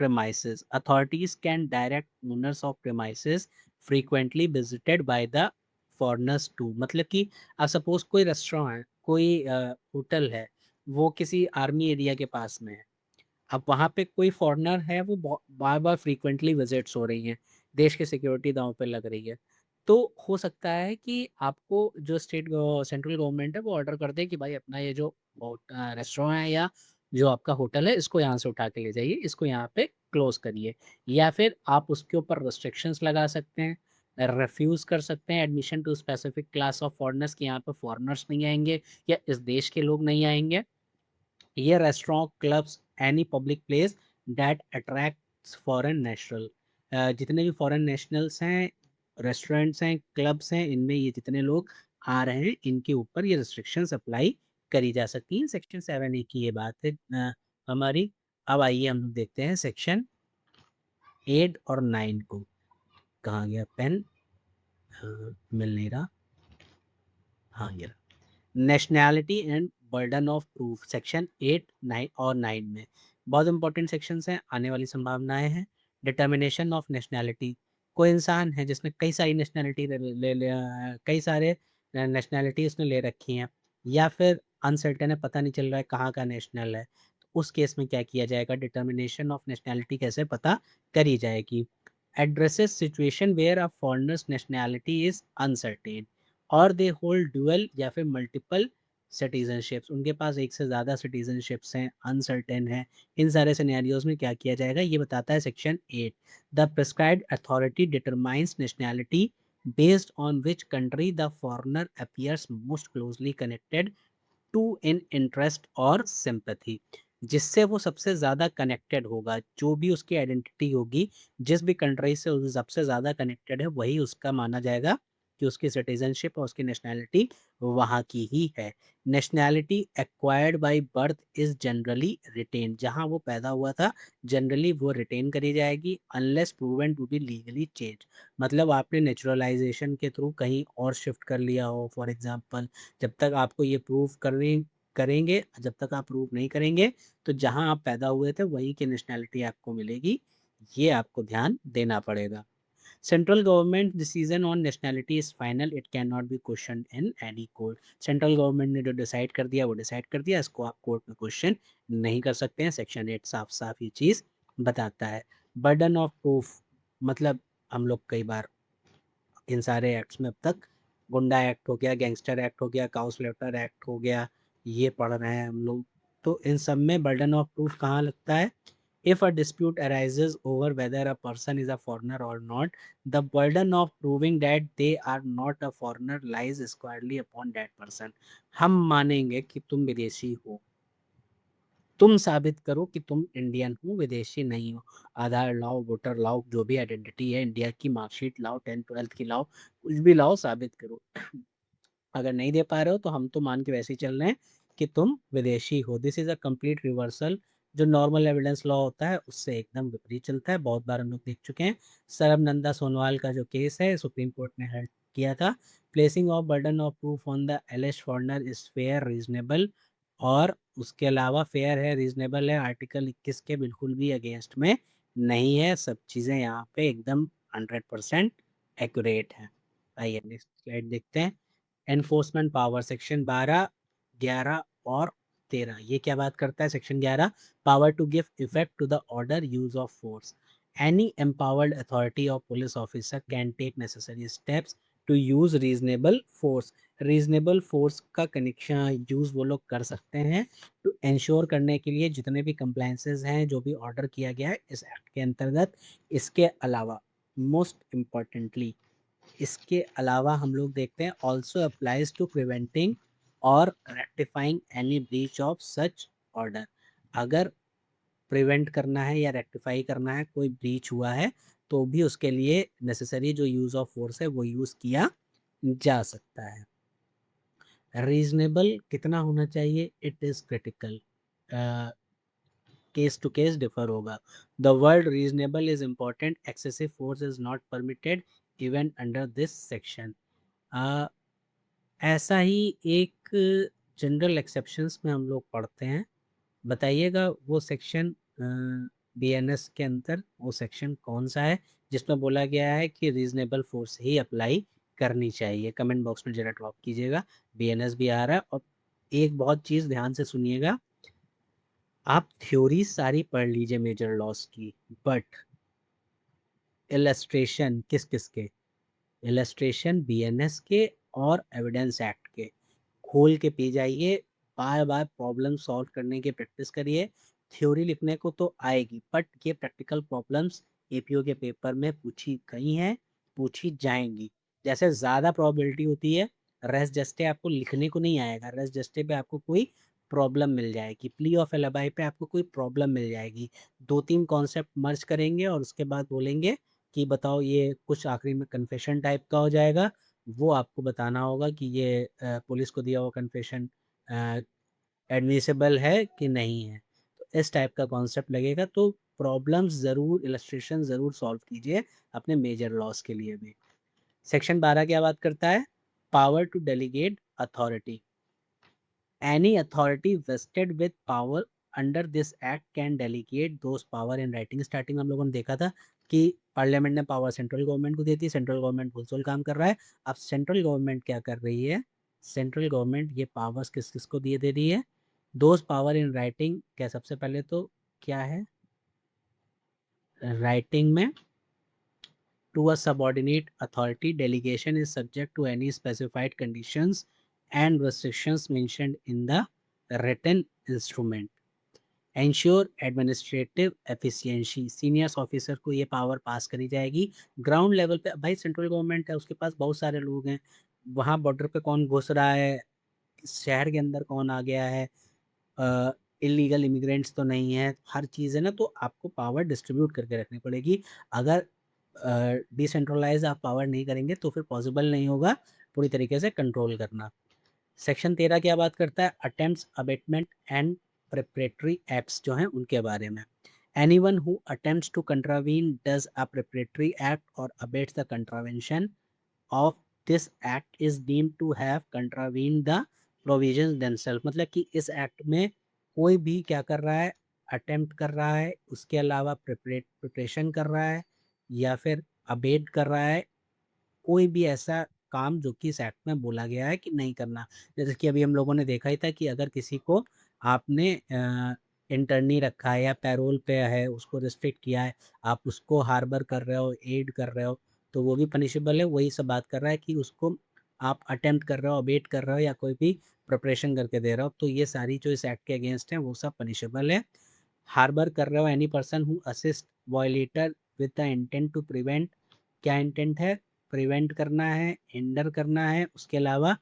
premises. Authorities can direct owners of premises frequently visited by the foreigners to. मतलब कि सपोज़ कोई रेस्टोरेंट है, कोई होटल है, वो किसी आर्मी एरिया के पास में है। अब वहाँ पे कोई फॉरेनर है, वो बार-बार फ्रीक्वेंटली विज़िट्स हो रही हैं, देश की सिक्योरिटी दाँव पे लग रही है। तो हो सकता है कि आपको जो सेंट्रल गवर्नमेंट है वो ऑर्डर कर दे कि भाई अपना ये जो रेस्टोरेंट है या जो आपका होटल है, इसको यहाँ से उठा के ले जाइए, इसको यहाँ पे क्लोज़ करिए, या फिर आप उसके ऊपर रिस्ट्रिक्शंस लगा सकते हैं, रिफ्यूज़ कर सकते हैं admission to specific class of foreigners कि यहाँ पे फॉरेनर्स नहीं आएँगे या इस देश के लोग नहीं आएँगे। ये restaurant, clubs, any public place that attracts foreign national, जितने भी फॉरेन नेशनल्स हैं, रेस्टोरेंट्स हैं, क्लब्स हैं, इनमें ये जितने लोग आ रहे हैं, इनके ऊपर ये रिस्ट्रिक्शंस अप्लाई करी जा सकती हैं। सेक्शन 7 ए की ये बात है हमारी। अब आइए हम लोग देखते हैं सेक्शन 8 और 9 को। कहाँ गया पेन? मिल नहीं रहा। हाँ, ये रहा। Nationality and burden of proof section 8, 9 और 9 में बहुत इंपॉर्टेंट सेक्शंस हैं, आने वाली संभावनाएं हैं। डिटर्मिनेशन ऑफ नेशनैलिटी, कोई इंसान है जिसने कई सारी नेशनैलिटी कई सारे नेशनैलिटी उसने ले रखी हैं, या फिर अनसर्टेन है, पता नहीं चल रहा है कहाँ का नेशनल है, तो उस केस में क्या किया जाएगा? डिटर्मिनेशन ऑफ नेशनैलिटी कैसे पता करी जाएगी? Addresses situation where a foreigner's nationality is uncertain और दे होल्ड ड्यूअल या फिर मल्टीपल सिटीजनशिप्स, उनके पास एक से ज़्यादा सिटीजनशिप्स हैं, अनसर्टेन है। इन सारे सिनेरियोज में क्या किया जाएगा, ये बताता है section 8। The prescribed authority determines nationality based on which country the foreigner appears most closely connected to in interest और सिंपैथी, जिससे वो सबसे ज़्यादा कनेक्टेड होगा, जो भी उसकी आइडेंटिटी होगी, जिस भी कंट्री से वो सबसे ज़्यादा कनेक्टेड है, वही उसका माना जाएगा कि उसकी सिटीजनशिप और उसकी नेशनैलिटी वहाँ की ही है। Nationality acquired by birth is generally retained, जहाँ वो पैदा हुआ था, जनरली वो रिटेन करी जाएगी unless proven to be legally change. मतलब आपने नेचुरलाइज़ेशन के थ्रू कहीं और शिफ्ट कर लिया हो, फॉर एग्ज़ाम्पल, जब तक आपको ये प्रूव करने करेंगे, जब तक आप प्रूव नहीं करेंगे, तो जहाँ आप पैदा हुए थे वहीं की नेशनैलिटी आपको मिलेगी। ये आपको ध्यान देना पड़ेगा। Central government decision on nationality is final, it can not be questioned in any court. Central government ने जो डिसाइड कर दिया वो डिसाइड कर दिया, इसको आप कोर्ट में क्वेश्चन नहीं कर सकते हैं। सेक्शन 8 साफ-साफ ये चीज़ बताता है। बर्डन ऑफ प्रूफ, मतलब हम लोग कई बार इन सारे एक्ट्स में अब तक गुंडा एक्ट हो गया, गैंगस्टर एक्ट हो गया, काउ स्लॉटर एक्ट हो गया, ये पढ़ रहे हैं हम लोग। तो इन सब में बर्डन ऑफ प्रूफ कहाँ लगता है? If a dispute arises over whether a person is a foreigner or not, the burden of proving that they are not a foreigner lies squarely upon that person। हम मानेंगे कि तुम विदेशी हो, तुम साबित करो कि तुम इंडियन हो, विदेशी नहीं हो। आधार लाओ, वोटर लाओ, जो भी आइडेंटिटी है, इंडिया की मार्कशीट लाओ, 10th-12th की लाओ, कुछ भी लाओ, साबित करो। अगर नहीं दे पा रहे हो तो हम तो मान के वैसे ही चल रहे हैं कि तुम विदेशी हो। This is a complete reversal, जो नॉर्मल एविडेंस लॉ होता है उससे एकदम विपरीत चलता है। बहुत बार हम लोग देख चुके हैं। सरबनंदा सोनोवाल का जो केस है सुप्रीम कोर्ट ने हर्ट किया था। Placing of burden of proof on the एलिज्ड foreigner is fair, reasonable, और उसके अलावा फेयर है, रीजनेबल है, आर्टिकल 21 के बिल्कुल भी अगेंस्ट में नहीं है। सब चीज़ें यहाँ पे एकदम 100% एक्यूरेट हैं। आइए नेक्स्ट स्लाइड देखते हैं। एनफोर्समेंट पावर सेक्शन 12, 11 और 13, ये क्या बात करता है? Section 11, power to give effect to the order use of force. Any empowered authority or police officer can take necessary steps to use reasonable force. Reasonable force का connection use वो लोग कर सकते हैं टू इंश्योर करने के लिए जितने भी कंप्लायंसेस हैं, जो भी ऑर्डर किया गया है इस एक्ट के अंतर्गत। इसके अलावा मोस्ट इम्पॉर्टेंटली, इसके अलावा हम लोग देखते हैं ऑल्सो अप्लाइज टू प्रिवेंटिंग और rectifying any breach of such order. अगर प्रिवेंट करना है या रेक्टिफाई करना है, कोई ब्रीच हुआ है, तो भी उसके लिए नेसेसरी जो यूज़ ऑफ फोर्स है वो यूज़ किया जा सकता है। रीजनेबल कितना होना चाहिए? It is critical, case to case differ होगा। The word reasonable is important, excessive force is not permitted even under this section. ऐसा ही एक जनरल एक्सेप्शंस में हम लोग पढ़ते हैं। बताइएगा वो सेक्शन बीएनएस के अंदर वो सेक्शन कौन सा है जिसमें बोला गया है कि रीजनेबल फोर्स ही अप्लाई करनी चाहिए? कमेंट बॉक्स में जरा ड्रॉप कीजिएगा। बीएनएस भी आ रहा है। और एक बहुत चीज़ ध्यान से सुनिएगा, आप थ्योरी सारी पढ़ लीजिए मेजर लॉस की, बट इलस्ट्रेशन किस किस के? इलस्ट्रेशन बीएनएस के और एविडेंस एक्ट के खोल के पी जाइए, बार बार प्रॉब्लम सॉल्व करने की प्रैक्टिस करिए, थ्योरी लिखने को तो आएगी, बट ये प्रैक्टिकल प्रॉब्लम्स एपीओ के पेपर में पूछी गई हैं, पूछी जाएँगी। जैसे ज़्यादा प्रोबेबिलिटी होती है, रेस जस्टे आपको लिखने को नहीं आएगा, रेस जस्टे पे आपको कोई प्रॉब्लम मिल जाएगी, प्ली ऑफ एलिbi पे आपको कोई प्रॉब्लम मिल जाएगी। 2-3 कॉन्सेप्ट मर्ज करेंगे और उसके बाद बोलेंगे कि बताओ ये कुछ आखिरी में कन्फेशन टाइप का हो जाएगा, वो आपको बताना होगा कि ये पुलिस को दिया हुआ कन्फेशन अ, एडमिसिबल है कि नहीं है। तो इस टाइप का कॉन्सेप्ट लगेगा, तो प्रॉब्लम्स ज़रूर, इलस्ट्रेशन ज़रूर सॉल्व कीजिए अपने मेजर लॉस के लिए भी। सेक्शन 12 क्या बात करता है? Power to delegate authority. Any authority vested with power under this act can delegate those power in writing. Starting में हम लोगों ने देखा था कि पार्लियामेंट ने पावर सेंट्रल गवर्नमेंट को दी थी, सेंट्रल गवर्नमेंट फुल काम कर रहा है। अब सेंट्रल गवर्नमेंट क्या कर रही है? सेंट्रल गवर्नमेंट ये पावर्स किस किस को दिए दे रही है? दोज पावर इन राइटिंग, क्या सबसे पहले तो क्या है राइटिंग में? To a subordinate authority, delegation is subject to any specified conditions and restrictions mentioned in the written instrument. Ensure administrative efficiency, seniors officer को ये पावर पास करी जाएगी ग्राउंड लेवल पे। भाई सेंट्रल गवर्नमेंट है, उसके पास बहुत सारे लोग हैं, वहाँ बॉर्डर पे कौन घुस रहा है, शहर के अंदर कौन आ गया है, इलीगल इमिग्रेंट्स तो नहीं है, हर चीज़ है ना, तो आपको पावर डिस्ट्रीब्यूट करके रखनी पड़ेगी। अगर डिसेंट्रलाइज आप पावर नहीं करेंगे तो फिर पॉसिबल नहीं होगा पूरी तरीके से कंट्रोल करना। सेक्शन 13 क्या बात करता है? Attempts, abetment and preparatory acts जो हैं उनके बारे में। Anyone who attempts to contravene does a preparatory act or abets the contravention of this act is deemed to have contravened the provisions themselves। मतलब कि इस एक्ट में कोई भी क्या कर रहा है? अटेम्प्ट कर रहा है, उसके अलावा प्रिपरेशन कर रहा है या फिर अबेट कर रहा है, कोई भी ऐसा काम जो कि इस एक्ट में बोला गया है कि नहीं करना। जैसे कि अभी हम लोगों ने देखा ही था कि अगर किसी को आपने इंटर्नी रखा है या पैरोल पे है, उसको रिस्ट्रिक्ट किया है, आप उसको हार्बर कर रहे हो, एड कर रहे हो, तो वो भी पनिशेबल है। वही सब बात कर रहा है कि उसको आप अटेम्प्ट कर रहे हो, अबेट कर रहे हो या कोई भी प्रिपरेशन करके दे रहे हो, तो ये सारी जो इस एक्ट के अगेंस्ट हैं वो सब पनिशेबल है। हार्बर कर रहे हो any person who assist violator with the intent to prevent, क्या इंटेंट है? प्रिवेंट करना है, हिंडर करना है, उसके अलावा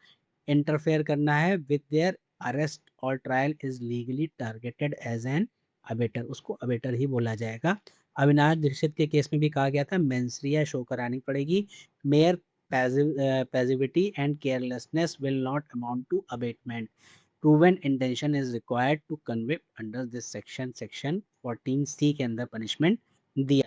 इंटरफेयर करना है विद देयर अरेस्ट और trial is legally targeted as an abettor, उसको अबेटर ही बोला जाएगा। अविनाश दीक्षित के केस में भी कहा गया था मेंसरिया शो करानी पड़ेगी। Mere passivity and carelessness will not amount to abetment. Proven intention is required to convict under this section. Section 14C के अंदर पनिशमेंट दिया।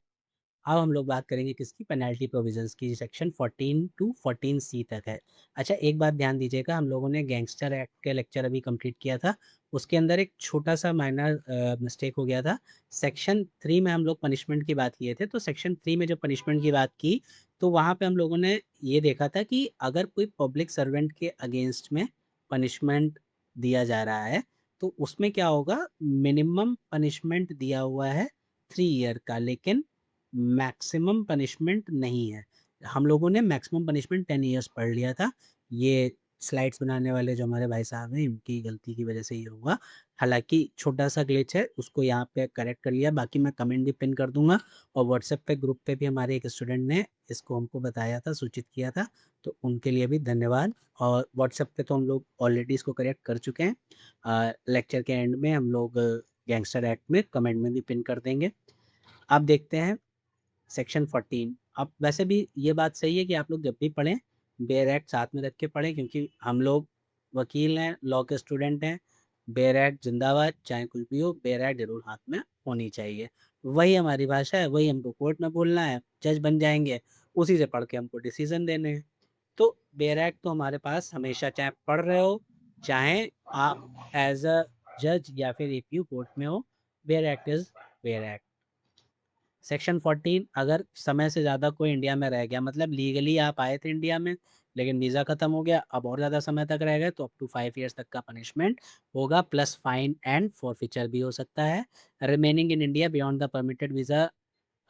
अब हम लोग बात करेंगे किसकी? पेनल्टी प्रोविजंस की। सेक्शन 14 टू 14C तक है। अच्छा, एक बात ध्यान दीजिएगा, हम लोगों ने गैंगस्टर एक्ट के लेक्चर अभी कंप्लीट किया था, उसके अंदर एक छोटा सा माइनर मिस्टेक हो गया था। सेक्शन 3 में हम लोग पनिशमेंट की बात किए थे, तो सेक्शन 3 में जब पनिशमेंट की बात की तो वहाँ पे हम लोगों ने ये देखा था कि अगर कोई पब्लिक सर्वेंट के अगेंस्ट में पनिशमेंट दिया जा रहा है तो उसमें क्या होगा? मिनिमम पनिशमेंट दिया हुआ है 3 ईयर का, लेकिन मैक्सिमम पनिशमेंट नहीं है। हम लोगों ने मैक्सिमम पनिशमेंट 10 ईयर्स पढ़ लिया था। ये स्लाइड्स बनाने वाले जो हमारे भाई साहब हैं, इनकी गलती की वजह से ये हुआ। हालाँकि छोटा-सा ग्लिच है, उसको यहाँ पे करेक्ट कर लिया। बाकी मैं कमेंट भी पिन कर दूँगा और व्हाट्सएप पे ग्रुप पे भी हमारे एक स्टूडेंट ने इसको हमको बताया था, सूचित किया था, तो उनके लिए भी धन्यवाद। और व्हाट्सएप पे तो हम लोग ऑलरेडी इसको करेक्ट कर चुके हैं। लेक्चर के एंड में हम लोग गैंगस्टर एक्ट में कमेंट में भी पिन कर देंगे। अब देखते हैं सेक्शन 14। अब वैसे भी ये बात सही है कि आप लोग जब भी पढ़ें बेयर एक्ट साथ में रख के पढ़ें, क्योंकि हम लोग वकील हैं, लॉ के स्टूडेंट हैं। बेयर एक्ट जिंदाबाद, चाहे कुछ भी हो, बेयर एक्ट जरूर हाथ में होनी चाहिए। वही हमारी भाषा है, वही हमको कोर्ट में बोलना है, जज बन जाएंगे, उसी से पढ़ के हमको डिसीजन देने हैं। तो बेयर एक्ट तो हमारे पास हमेशा, चाहे पढ़ रहे हो, चाहे आप एज अ जज या फिर एपीयू कोर्ट में हो, bare act is bare act. Section 14, अगर समय से ज़्यादा कोई इंडिया में रह गया, मतलब लीगली आप आए थे इंडिया में लेकिन वीज़ा ख़त्म हो गया, अब और ज़्यादा समय तक रह गए, तो अप टू 5 ईयर्स तक का पनिशमेंट होगा, प्लस फाइन एंड फॉरफीचर भी हो सकता है। Remaining in India beyond the permitted visa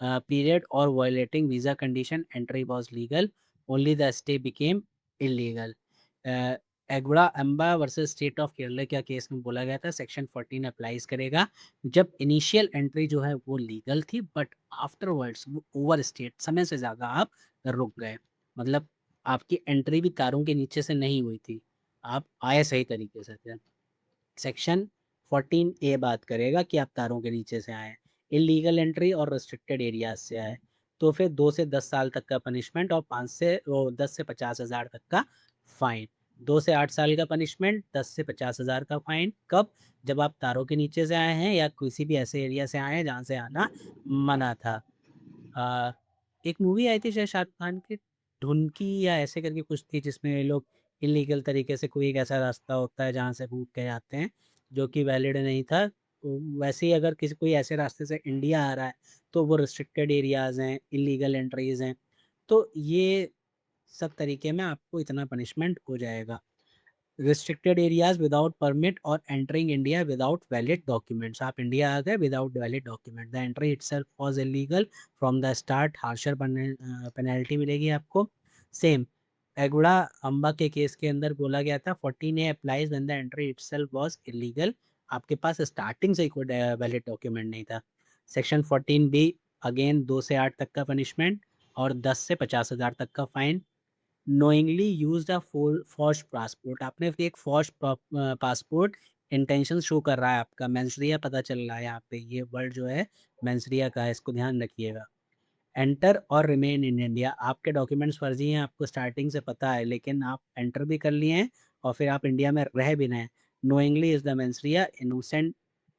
period or violating visa condition, entry was legal, only the stay became illegal. एगुड़ा अम्बा वर्सेस स्टेट ऑफ केरला का केस में बोला गया था सेक्शन 14 अप्लाइज करेगा जब इनिशियल एंट्री जो है वो लीगल थी बट आफ्टरवर्ड्स वो ओवर स्टेट समय से ज़्यादा आप रुक गए। मतलब आपकी एंट्री भी तारों के नीचे से नहीं हुई थी, आप आए सही तरीके से थे। सेक्शन 14 ए बात करेगा कि आप तारों के नीचे से आए, इलीगल एंट्री और रिस्ट्रिक्टेड एरियाज से आए तो फिर 2 से 10 साल तक का पनिशमेंट और 5 से 10 से 50,000 तक का फाइन। 2 से 8 साल का पनिशमेंट, 10 से 50,000 का फाइन। कब? जब आप तारों के नीचे से आए हैं या किसी भी ऐसे एरिया से आए हैं जहाँ से आना मना था। अ, एक मूवी आई थी शायद शाहरुख खान की, ढुनकी या ऐसे करके कुछ थी जिसमें ये लोग इल्लीगल तरीके से कोई एक ऐसा रास्ता होता है जहाँ से कूद के जाते हैं जो कि वैलिड नहीं था। तो वैसे ही अगर किसी कोई ऐसे रास्ते से इंडिया आ रहा है तो वो रिस्ट्रिक्टेड एरियाज़ हैं, इल्लीगल एंट्रीज़ हैं। तो ये सब तरीके में आपको इतना पनिशमेंट हो जाएगा। रिस्ट्रिक्टेड एरियाज विदाउट परमिट और entering India without valid documents, आप इंडिया आ गए without valid document, the entry itself was illegal from the start, harsher penalty मिलेगी आपको। सेम एगुड़ा अम्बा के केस के अंदर बोला गया था 14 A applies when the entry itself was illegal, आपके पास स्टार्टिंग से ही कोई वैलिड डॉक्यूमेंट नहीं था। सेक्शन 14 बी अगेन 2 से 8 तक का पनिशमेंट और 10 से 50,000 तक का fine. Knowingly used a forge passport, आपने एक फॉर्ज पासपोर्ट, इंटेंशन शो कर रहा है आपका, मेंसरिया पता चल रहा है यहाँ पे, ये वर्ड जो है मेंसरिया का है, इसको ध्यान रखिएगा। एंटर और रिमेन इन इंडिया, आपके डॉक्यूमेंट्स फर्जी हैं, आपको स्टार्टिंग से पता है, लेकिन आप एंटर भी कर लिए हैं और फिर आप इंडिया में रह भी रहे हैं। Knowingly is the mens rea, innocent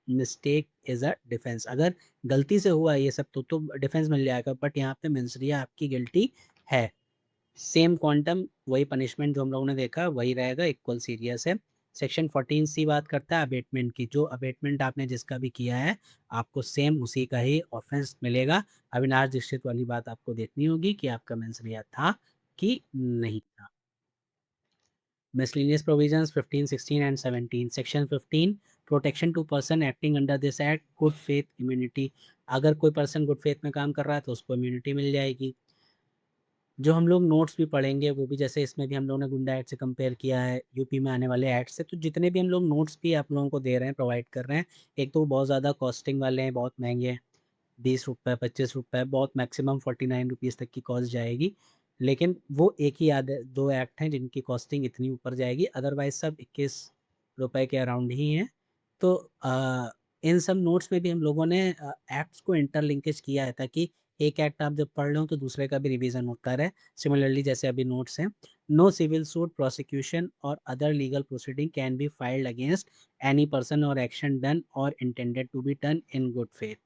mistake is a defence, अगर गलती से हुआ ये सब तो डिफेंस मिल जाएगा, बट यहाँ पे मेंसरिया आपकी गिल्टी है। सेम क्वांटम वही पनिशमेंट जो हम लोगों ने देखा वही रहेगा, इक्वल सीरियस है। सेक्शन 14 सी बात करता है अबेटमेंट की, जो अबेटमेंट आपने जिसका भी किया है आपको सेम उसी का ही ऑफेंस मिलेगा। अविनाश दीक्षित वाली बात आपको देखनी होगी कि आपका मेंसरिया था कि नहीं था। Miscellaneous provisions 15, 16 and 17। Section 15 protection to person acting under this act, good faith immunity, अगर कोई पर्सन गुड फेथ में काम कर रहा है तो उसको इम्यूनिटी मिल जाएगी। जो हम लोग नोट्स भी पढ़ेंगे वो भी जैसे इसमें भी हम लोगों ने गुंडा एक्ट से कंपेयर किया है यूपी में आने वाले एक्ट से, तो जितने भी हम लोग नोट्स भी आप लोगों को दे रहे हैं, प्रोवाइड कर रहे हैं, एक तो बहुत ज़्यादा कॉस्टिंग वाले हैं, बहुत महंगे हैं, 20 रुपये 25 रुपये, बहुत मैक्सिमम 49 रुपीज़ तक की कॉस्ट जाएगी। लेकिन वो एक ही याद है, दो एक्ट हैं जिनकी कॉस्टिंग इतनी ऊपर जाएगी, अदरवाइज सब 21 रुपये के अराउंड ही हैं। तो इन सब नोट्स में भी हम लोगों ने एक्ट्स को इंटरलिंकेज किया है ताकि एक एक्ट आप जब पढ़ लो तो दूसरे का भी रिवीजन होता रहे। सिमिलरली जैसे अभी नोट्स हैं, नो सिविल सूट प्रोसिक्यूशन और other legal proceeding can be filed against any person और एक्शन डन और intended to be done in good faith.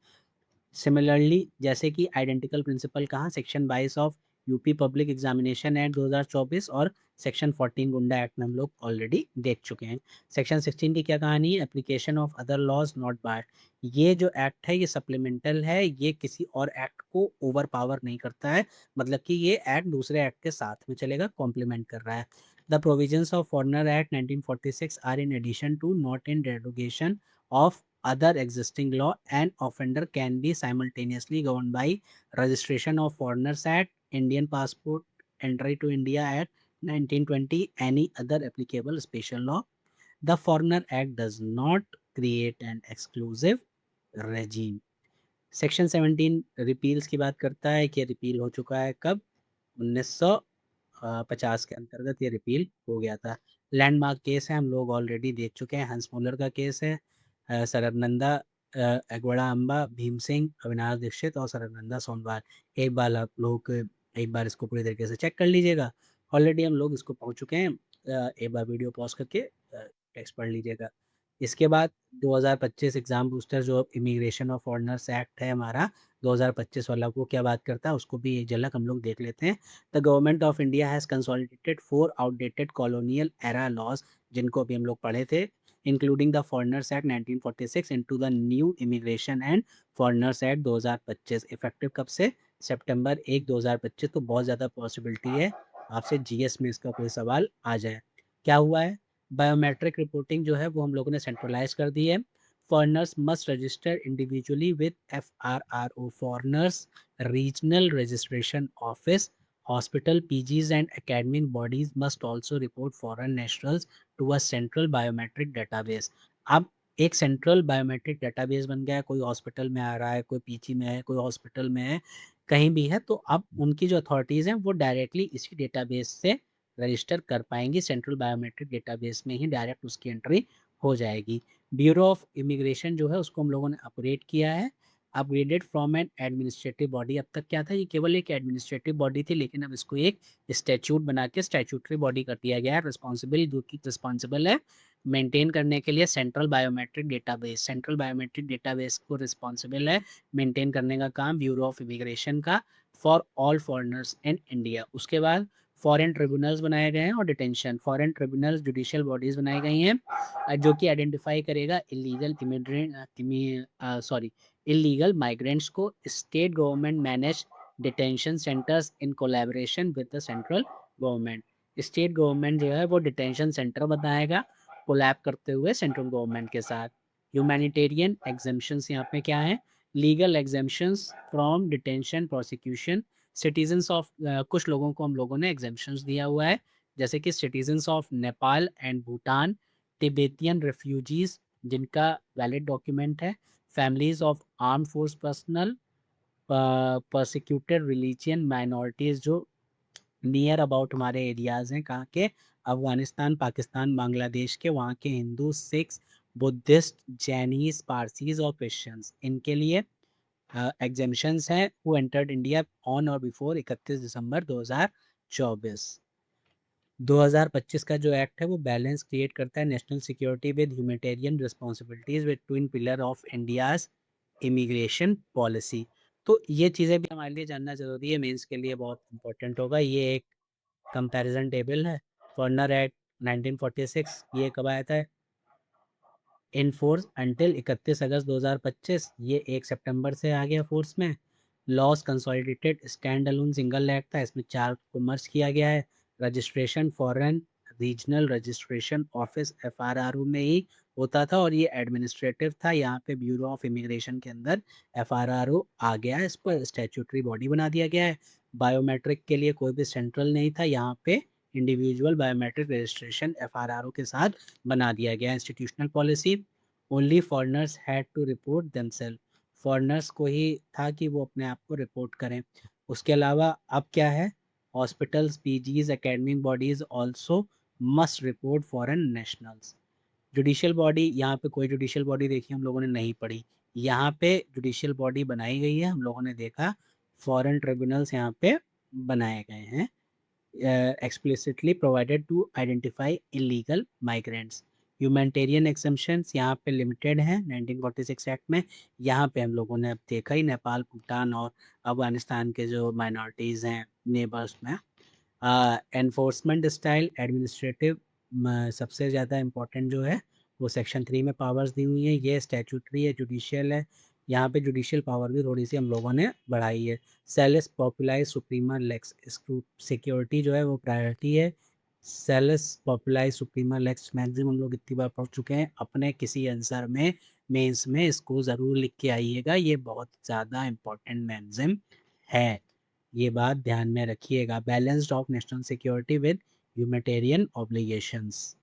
Similarly जैसे कि आइडेंटिकल प्रिंसिपल कहाँ, section 22 of UP public examination act 2024 और section 14 गुंडा act में हम लोग ऑलरेडी देख चुके हैं। सेक्शन 16 की क्या कहानी है, application of other laws not bar, ये जो एक्ट है ये सप्लीमेंटल है, ये किसी और एक्ट को ओवर पावर नहीं करता है, मतलब कि ये एक्ट दूसरे एक्ट के साथ में चलेगा, कॉम्प्लीमेंट कर रहा है। The provisions of foreigner act 1946 are in addition to, not in derogation of other existing law, and offender can be simultaneously governed by registration of foreigners act, Indian passport, entry to India act 1920, any other applicable special law. The foreigner act does not create an exclusive regime. Section 17 रिपील्स की बात करता है कि repeal हो चुका है कब, 1950 के अंतर्गत ये रिपील हो गया था। लैंडमार्क केस है, हम लोग ऑलरेडी देख चुके हैं, हंस मोलर का केस है, सरबनंदा, एगवाड़ा अम्बा, भीम सिंह, अविनाश दीक्षित और सरबनंदा सोनवार। एक बार आप लोग एक बार इसको पूरी तरीके से चेक कर लीजिएगा, ऑलरेडी हम लोग इसको पहुंच चुके हैं। एक बार वीडियो पॉज करके टेक्स्ट पढ़ लीजिएगा। इसके बाद 2025 एग्जाम बूस्टर जो इमिग्रेशन और फॉरेनर्स एक्ट है हमारा 2025 वाला, वो क्या बात करता है उसको भी एक झलक हम लोग देख लेते हैं। The government of India has consolidated 4 outdated colonial era laws, जिनको अभी हम लोग पढ़े थे, including the foreigners act 1946 into the new immigration and foreigners act 2025। Effective कब से, सितंबर 1 2025। तो बहुत ज़्यादा पॉसिबिलिटी है आपसे जीएस में इसका कोई सवाल आ जाए। क्या हुआ है, बायोमेट्रिक रिपोर्टिंग जो है वो हम लोगों ने सेंट्रलाइज कर दी है। Foreigners must register individually with FRRO, foreigners regional registration office, Hospital, PGs and academic bodies must also report foreign nationals to a central biometric database. अब एक सेंट्रल बायोमेट्रिक डेटाबेस बन गया है, कोई हॉस्पिटल में आ रहा है, कोई पीजी में है, कोई हॉस्पिटल में है, कहीं भी है, तो अब उनकी जो अथॉरिटीज़ हैं वो डायरेक्टली इसी डेटाबेस से रजिस्टर कर पाएँगी, सेंट्रल बायोमेट्रिक डेटाबेस में ही डायरेक्ट उसकी एंट्री हो जाएगी। ब्यूरो ऑफ इमिग्रेशन जो है उसको हम लोगों ने अपग्रेड किया है, upgraded from N administrative body. अब तक क्या था, ये केवल एक एडमिनिस्ट्रेटिव बॉडी थी, लेकिन अब इसको एक स्टैट्यूट बना के स्टैट्यूटरी बॉडी कर दिया गया है। रिस्पॉन्सिबल, जो कि रिस्पॉन्सिबल है मेंटेन करने के लिए central biometric database. Central biometric database को रिस्पॉन्सिबल है मेंटेन करने का काम ब्यूरो ऑफ इमिग्रेशन का, for all foreigners in India. उसके बाद फॉरेन ट्रिब्यूनल्स बनाए गए हैं और detention. Foreign tribunals judicial bodies बनाई गई हैं, जो कि आइडेंटिफाई करेगा इलीगल इलीगल माइग्रेंट्स को। State government manage detention centres in collaboration with the central government. State government जो है वो डिटेंशन सेंटर बनाएगा कोलैब करते हुए सेंट्रल गवर्नमेंट के साथ। ह्यूमैनिटेरियन एग्जेम्पशंस यहाँ पे क्या है, legal exemptions from detention prosecution. Citizens of कुछ लोगों को हम लोगों ने एग्जेम्पशंस दिया हुआ है, जैसे कि citizens of Nepal and Bhutan, Tibetan refugees जिनका वैलिड डॉक्यूमेंट है, families of arm force personal, persecuted religion minorities जो नियर अबाउट हमारे एरियाज़ हैं, कहाँ के, अफ़गानिस्तान, पाकिस्तान, बांग्लादेश के, वहाँ के हिंदू, सिख्स, बुद्धिस्ट, जैनीज़, पारसीज़ और क्रिश्चियंस, इनके लिए एग्जेम्पशंस हैं हु एंटर्ड इंडिया ऑन और बिफोर 31 दिसंबर 2024। 2025 का जो एक्ट है वो बैलेंस क्रिएट करता है national security with humanitarian responsibilities with twin pillar of India's immigration policy. तो ये चीज़ें भी हमारे लिए जानना ज़रूरी है, मेंस के लिए बहुत इंपॉर्टेंट होगा। ये एक कंपैरिजन टेबल है। फॉरनर एक्ट 1946 ये कब आया था इन फोर्स अंटिल 31 अगस्त 2025, ये 1 सितंबर से आ गया फोर्स में। Loss consolidated stand alone single act था, इसमें 4 को मर्ज किया गया है। Registration foreign regional registration office FRRO में ही होता था और ये एडमिनिस्ट्रेटिव था। यहाँ पे ब्यूरो ऑफ इमिग्रेशन के अंदर एफआरआरओ आ गया है, इस पर स्टैट्यूटरी बॉडी बना दिया गया है। बायोमेट्रिक के लिए कोई भी सेंट्रल नहीं था, यहाँ पे इंडिविजुअल बायोमेट्रिक रजिस्ट्रेशन एफआरआरओ के साथ बना दिया गया। Institutional policy, only foreigners had to report themselves. Foreigners को ही था कि वो अपने आप को रिपोर्ट करें। उसके अलावा अब क्या है, hospitals, PGs, academic bodies also must report foreign nationals. Judicial body, यहाँ पे कोई जुडिशियल बॉडी देखी हम लोगों ने नहीं पढ़ी, यहाँ पे जुडिशियल बॉडी बनाई गई है, हम लोगों ने देखा फॉरेन ट्रिब्यूनल्स यहाँ पे बनाए गए हैं, explicitly provided to identify illegal migrants. Humanitarian exemptions यहाँ पे लिमिटेड हैं 1946 एक्ट में। यहाँ पे हम लोगों ने अब देखा ही नेपाल, भूटान और अफगानिस्तान के जो माइनॉरिटीज़ हैं नेबर्स में। एनफोर्समेंट स्टाइल एडमिनिस्ट्रेटिव, सबसे ज़्यादा इम्पोर्टेंट जो है वो सेक्शन 3 में पावर्स दी हुई हैं। ये स्टैट्यूटरी है, जुडिशियल है, यहाँ पे जुडिशियल पावर भी थोड़ी सी हम लोगों ने बढ़ाई है। सेलेस पॉपुलाइज सुप्रीमा लेक्स, सिक्योरिटी जो है वो प्रायोरिटी है। सेलेस पॉपुलाइज सुप्रीमा लेक्स मैक्सिमम हम लोग इतनी बार पढ़ चुके हैं, अपने किसी आंसर में मेंस में इसको ज़रूर लिख के आइएगा, ये बहुत ज़्यादा इम्पोर्टेंट मैक्सिम है, ये बात ध्यान में रखिएगा। Balanced of national security with humanitarian obligations.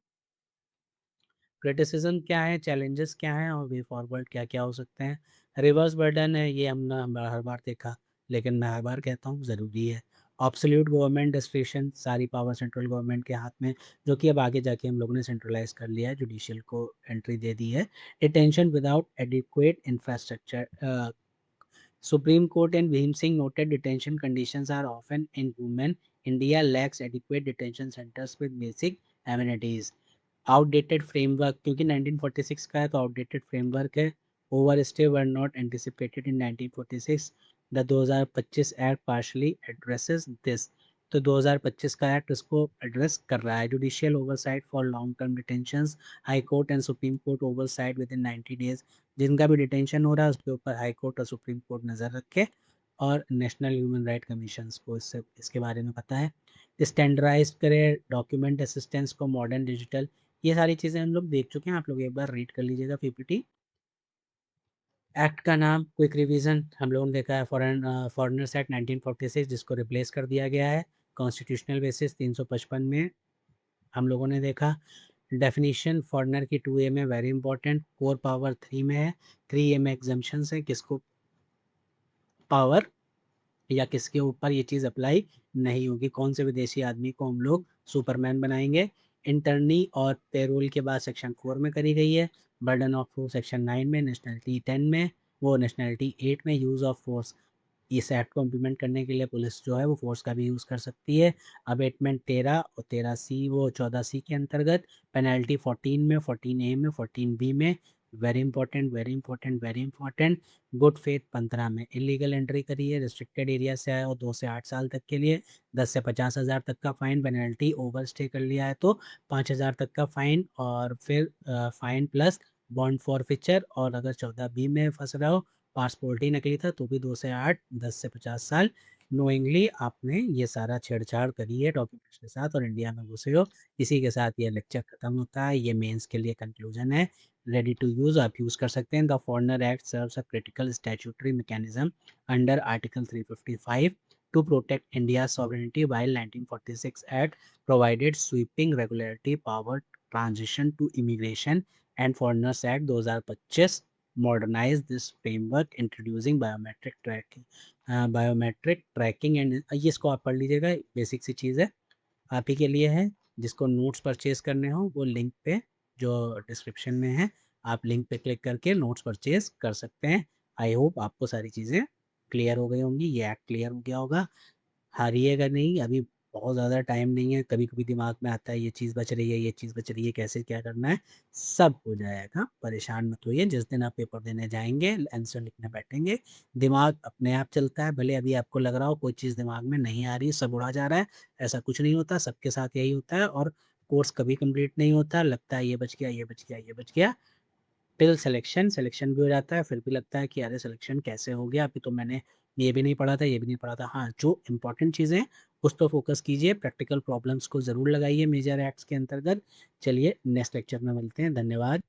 Criticism क्या है, चैलेंजेस क्या हैं और वे फॉरवर्ड क्या क्या हो सकते हैं। रिवर्स बर्डन है, ये हमने हर बार देखा, लेकिन मैं हर बार कहता हूँ ज़रूरी है। ऑब्सोल्यूट गवर्नमेंट डिस्क्रिप्शन, सारी पावर सेंट्रल गवर्नमेंट के हाथ में, जो कि अब आगे जाके हम लोगों ने सेंट्रलाइज कर लिया है, जुडिशियल को एंट्री दे दी है। Detention without adequate infrastructure, Supreme Court and Bhim Singh noted detention conditions are often inhuman. India lacks adequate detention centers with basic amenities. Outdated framework, क्योंकि 1946 का है तो आउटडेटेड फ्रेमवर्क है। Overstay were not anticipated in 1946। The 2025 act partially addresses this. तो 2025 का act इसको address कर रहा है। Judicial oversight for long term detentions, high court and supreme court oversight within 90 days. जिनका भी डिटेंशन हो रहा है उसके ऊपर हाई कोर्ट और सुप्रीम कोर्ट नज़र रखे, और नेशनल ह्यूमन राइट कमीशन को इसके बारे में पता है। स्टैंडर्डाइज करे डॉक्यूमेंट असिस्टेंस को मॉडर्न डिजिटल, ये सारी चीज़ें हम लोग देख चुके हैं, आप लोग एक बार रीड कर लीजिएगा पीपीटी। एक्ट का नाम क्विक रिवीजन, हम लोगों ने देखा है फॉरेनर्स एक्ट 1946 जिसको रिप्लेस कर दिया गया है। कॉन्स्टिट्यूशनल बेसिस 355 में हम लोगों ने देखा। डेफिनिशन फॉरेनर की 2A में वेरी इंपॉर्टेंट, कोर पावर 3 में है, 3A में एग्जम्पशंस है, किसको पावर या किसके ऊपर ये चीज़ अप्लाई नहीं होगी, कौन से विदेशी आदमी को हम लोग सुपरमैन बनाएंगे। इंटर्नी और पेरोल के बाद सेक्शन 4 में करी गई है, बर्डन ऑफ प्रूफ सेक्शन 9 में, नेशनलिटी 10 में, वो नेशनलिटी 8 में, यूज़ ऑफ फोर्स इस एक्ट को इम्प्लीमेंट करने के लिए पुलिस जो है वो फोर्स का भी यूज़ कर सकती है। अबेटमेंट 13 और 13C वो 14C के अंतर्गत, पेनल्टी 14 में, 14A में, 14B में, very important very important very important, good faith 15 में, इलीगल एंट्री करी है, रिस्ट्रिक्टेड एरिया से आया और 2 से 8 साल तक के लिए 10 से 50,000 तक का फाइन, पेनल्टी ओवर स्टे कर लिया है तो 5,000 तक का फाइन, और फिर फाइन प्लस बॉन्ड फॉरफिचर, और अगर 14B में फंस रहा हो, पासपोर्ट ही नकली था तो भी 2 से 8, 10 से 50 साल। नोइंगली आपने ये सारा छेड़छाड़ करी है डॉक्यूमेंट्स के साथ और इंडिया में घुसे हो। इसी के साथ ये लेक्चर खत्म होता है। ये मेंस के लिए कंक्लूजन है। रेडी टू यूज़, आप यूज़ कर सकते हैं। The foreigner act serves a critical statutory mechanism under article 355 to protect India's sovereignty, while 1946 Act provided sweeping regulatory power transition to Immigration and Foreigners Act 2025 modernize this framework introducing biometric tracking and ये इसको आप पढ़ लीजिएगा, basic सी चीज़ है, आप ही के लिए है। जिसको नोट्स परचेज करने हो वो लिंक पे जो डिस्क्रिप्शन में है, आप लिंक पे क्लिक करके नोट्स परचेज कर सकते हैं। आई होप आपको सारी चीज़ें क्लियर हो गई होंगी, ये एक्ट क्लियर हो गया होगा। हारिएगा नहीं, अभी बहुत ज़्यादा टाइम नहीं है। कभी-कभी दिमाग में आता है ये चीज़ बच रही है, ये चीज़ बच रही है, कैसे क्या करना है, सब हो जाएगा, परेशान मत होइए। जिस दिन आप पेपर देने जाएँगे, आंसर लिखने बैठेंगे, दिमाग अपने आप चलता है। भले अभी आपको लग रहा हो कोई चीज़ दिमाग में नहीं आ रही, सब उड़ा जा रहा है, ऐसा कुछ नहीं होता, सबके साथ यही होता है और कोर्स कभी कंप्लीट नहीं होता। लगता है ये बच गया, ये बच गया, ये बच गया, टिल सिलेक्शन भी हो जाता है, फिर भी लगता है कि अरे सिलेक्शन कैसे हो गया, अभी तो मैंने ये भी नहीं पढ़ा था, ये भी नहीं पढ़ा था। हाँ, जो इम्पोर्टेंट चीज़ें हैं उस पे फ़ोकस कीजिए, प्रैक्टिकल प्रॉब्लम्स को ज़रूर लगाइए मेजर एक्ट्स के अंतर्गत। चलिए नेक्स्ट लेक्चर में मिलते हैं, धन्यवाद।